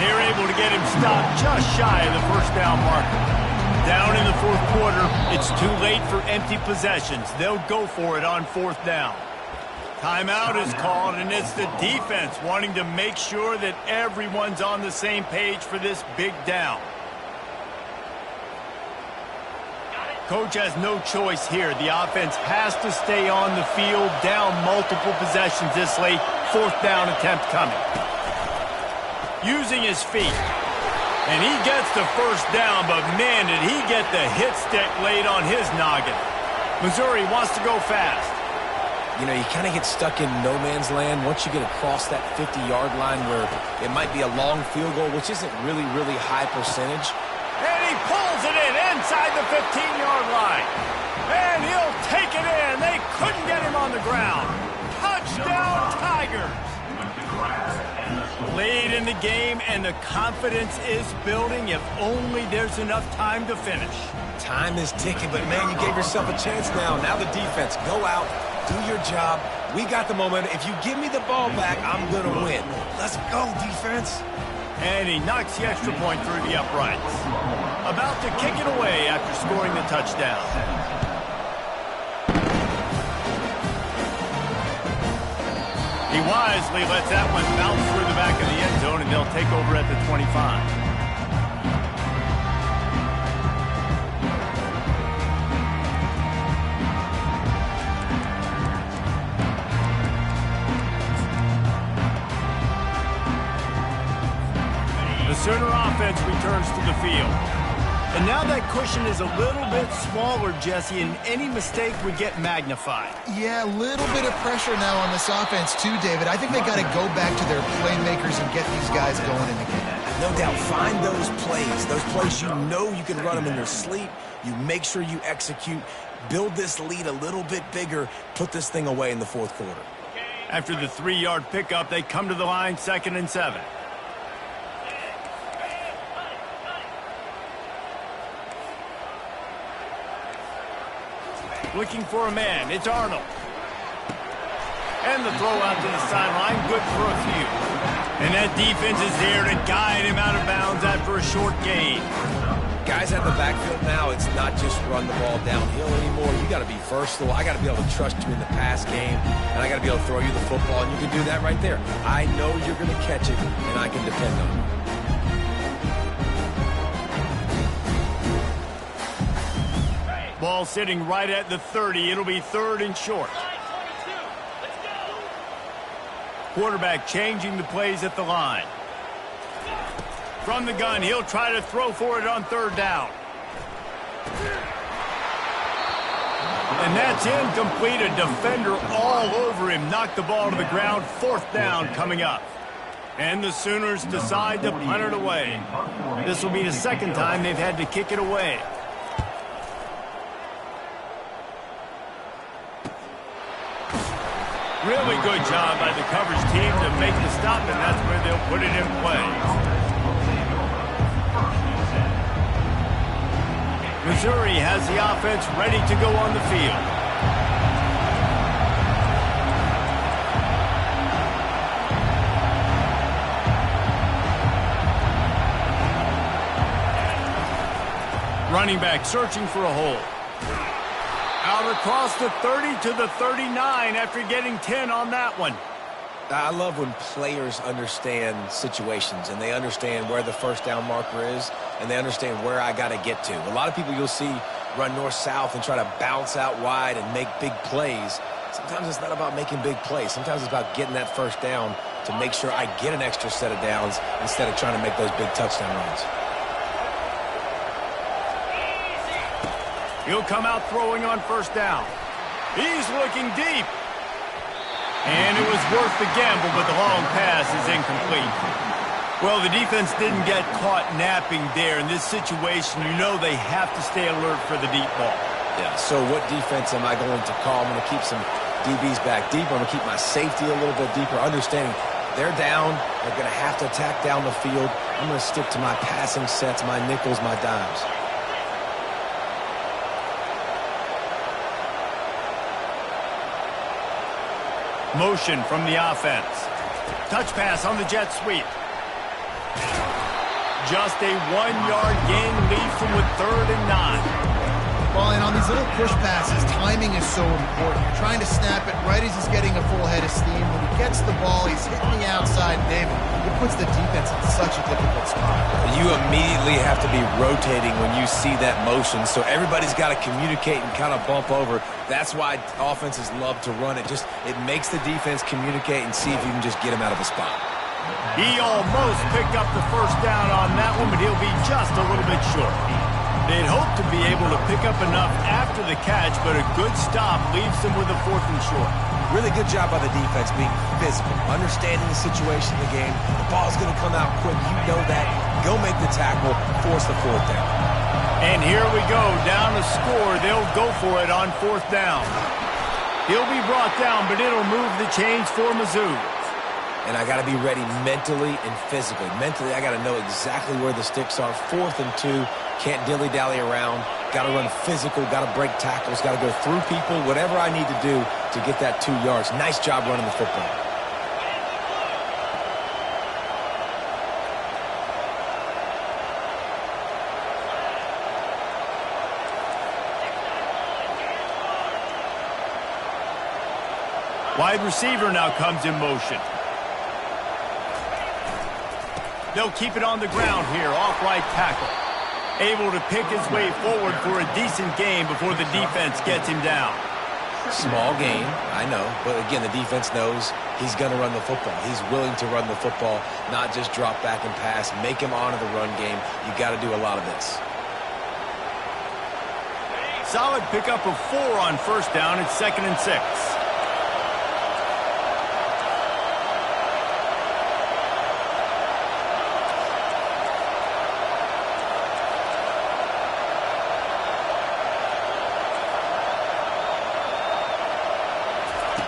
They're able to get him stopped just shy of the first down marker. Down in the fourth quarter, it's too late for empty possessions. They'll go for it on fourth down. Timeout is called, and it's the defense wanting to make sure that everyone's on the same page for this big down. Coach has no choice here. The offense has to stay on the field, down multiple possessions this late. Fourth down attempt coming. Using his feet. And he gets the first down, but man, did he get the hit stick laid on his noggin. Missouri wants to go fast. You know, you kind of get stuck in no man's land once you get across that 50-yard line where it might be a long field goal, which isn't really high percentage. And he pulls it in inside the 15-yard line. And he'll take it in. They couldn't get him on the ground. Touchdown, Tigers. With the grab and the Late in the game, and the confidence is building if only there's enough time to finish. Time is ticking, but man, you gave yourself a chance now. Now the defense, go out, do your job. We got the momentum. If you give me the ball back, I'm going to win. Let's go, defense. And he knocks the extra point through the uprights. About to kick it away after scoring the touchdown. He wisely lets that one bounce through the back of the end zone, and they'll take over at the 25. The Sooner offense returns to the field. And now that cushion is a little bit smaller, Jesse, and any mistake would get magnified. Yeah, a little bit of pressure now on this offense too, David. I think they got to go back to their playmakers and get these guys going in the game. No doubt, find those plays you know you can run them in your sleep. You make sure you execute, build this lead a little bit bigger, put this thing away in the fourth quarter. After the 3-yard pickup, they come to the line 2nd and 7. Looking for a man. It's Arnold. And the throw out to the sideline. Good for a few. And that defense is there to guide him out of bounds after a short gain. Guys at the backfield now, it's not just run the ball downhill anymore. You got to be versatile. I got to be able to trust you in the pass game, and I got to be able to throw you the football, and you can do that right there. I know you're going to catch it, and I can depend on it. Ball sitting right at the 30. It'll be 3rd and short. Quarterback changing the plays at the line. From the gun, he'll try to throw for it on 3rd down. And that's incomplete. A defender all over him. Knocked the ball to the ground. 4th down coming up. And the Sooners decide to punt it away. This will be the 2nd time they've had to kick it away. Really good job by the coverage team to make the stop, and that's where they'll put it in play. Missouri has the offense ready to go on the field. Running back searching for a hole. Out across the 30 to the 39 after getting 10 on that one. I love when players understand situations and they understand where the 1st down marker is and they understand where I got to get to. A lot of people you'll see run north-south and try to bounce out wide and make big plays. Sometimes it's not about making big plays. Sometimes it's about getting that 1st down to make sure I get an extra set of downs instead of trying to make those big touchdown runs. He'll come out throwing on 1st down. He's looking deep. And it was worth the gamble, but the long pass is incomplete. Well, the defense didn't get caught napping there. In this situation, you know they have to stay alert for the deep ball. Yeah, so what defense am I going to call? I'm going to keep some DBs back deeper. I'm going to keep my safety a little bit deeper, understanding they're down. They're going to have to attack down the field. I'm going to stick to my passing sets, my nickels, my dimes. Motion from the offense. Touch pass on the jet sweep. Just a 1-yard gain leaves them with 3rd and 9. Well, and on these little push passes, timing is so important. You're trying to snap it right as he's getting a full head of steam. When he gets the ball, he's hitting the outside. David, it puts the defense in such a difficult spot. You immediately have to be rotating when you see that motion, so everybody's got to communicate and kind of bump over. That's why offenses love to run it. It makes the defense communicate and see if you can just get him out of a spot. He almost picked up the 1st down on that one, but he'll be just a little bit short. They'd hoped to be able to pick up enough after the catch, but a good stop leaves them with a 4th and short. Really good job by the defense being physical, understanding the situation in the game. The ball's going to come out quick. You know that. Go make the tackle, force the 4th down. And here we go, down to score. They'll go for it on 4th down. He'll be brought down, but it'll move the chains for Mizzou. and I got to be ready mentally and physically. Mentally, I got to know exactly where the sticks are. 4th and 2, can't dilly-dally around. Got to run physical, got to break tackles, got to go through people, whatever I need to do to get that 2 yards. Nice job running the football. Wide receiver now comes in motion. They'll keep it on the ground here, off right tackle. Able to pick his way forward for a decent gain before the defense gets him down. Small gain, I know, but again, the defense knows he's going to run the football. He's willing to run the football, not just drop back and pass, make him honor the run game. You got to do a lot of this. Solid pickup of 4 on 1st down. It's 2nd and 6.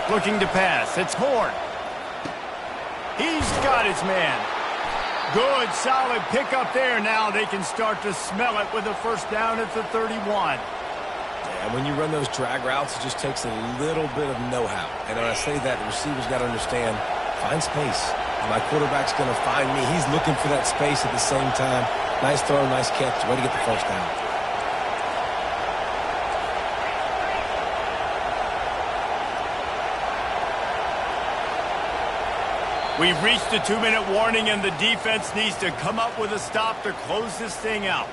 Looking to pass. It's Horn. He's got his man. Good, solid pickup there. Now they can start to smell it with a 1st down at the 31. And when you run those drag routes, it just takes a little bit of know-how. And when I say that, the receiver's got to understand, find space. My quarterback's going to find me. He's looking for that space at the same time. Nice throw, nice catch. Way to get the 1st down. We've reached the 2-minute warning, and the defense needs to come up with a stop to close this thing out.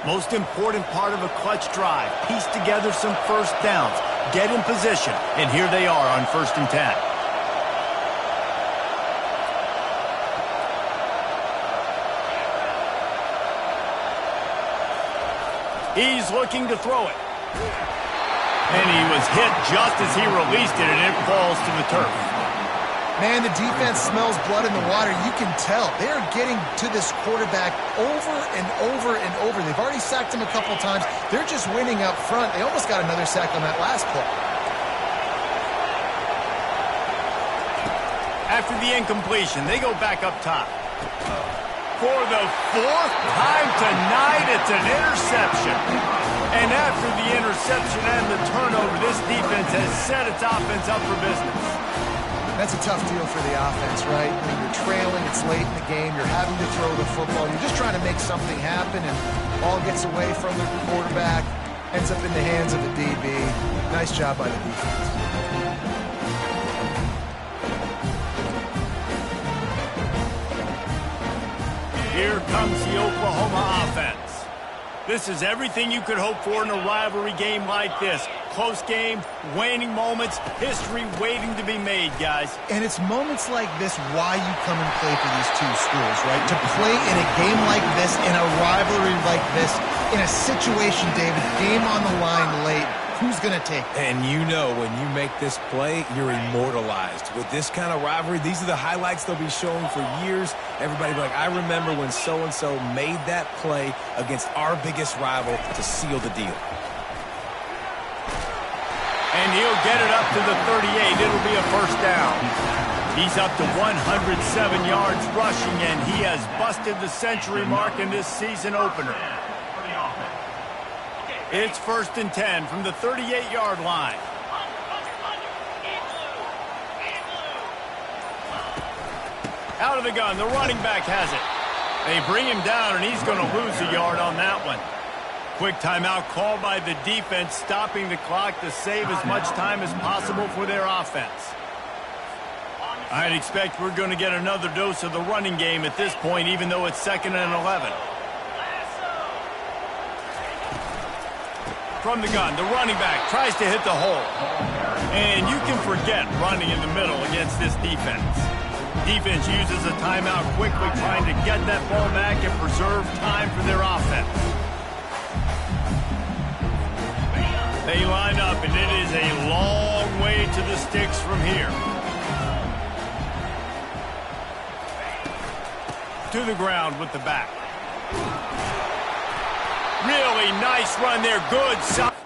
Most important part of a clutch drive, piece together some 1st downs, get in position, and here they are on 1st and 10. He's looking to throw it. And he was hit just as he released it, and it falls to the turf. Man, the defense smells blood in the water. You can tell. They're getting to this quarterback over and over and over. They've already sacked him a couple times. They're just winning up front. They almost got another sack on that last play. After the incompletion, they go back up top. For the 4th time tonight, it's an interception. And after the interception and the turnover, this defense has set its offense up for business. That's a tough deal for the offense, right? I mean, you're trailing, it's late in the game, you're having to throw the football, you're just trying to make something happen, and ball gets away from the quarterback, ends up in the hands of the DB. Nice job by the defense. Here comes the Oklahoma offense. This is everything you could hope for in a rivalry game like this. Close game, waning moments, history waiting to be made, guys. And it's moments like this why you come and play for these two schools, right? To play in a game like this, in a rivalry like this, in a situation, David, game on the line late. Who's going to take it? And you know when you make this play, you're immortalized. With this kind of rivalry, these are the highlights they'll be showing for years. Everybody will be like, I remember when so-and-so made that play against our biggest rival to seal the deal. And he'll get it up to the 38. It'll be a 1st down. He's up to 107 yards rushing, and he has busted the century mark in this season opener. It's 1st and 10 from the 38-yard line. Out of the gun, the running back has it. They bring him down, and he's going to lose a yard on that one. Quick timeout called by the defense, stopping the clock to save as much time as possible for their offense. I'd expect we're going to get another dose of the running game at this point, even though it's 2nd and 11. From the gun, the running back tries to hit the hole. And you can forget running in the middle against this defense. Defense uses a timeout quickly, trying to get that ball back and preserve time for their offense. They line up, and it is a long way to the sticks from here. To the ground with the back. Really nice run there. Good.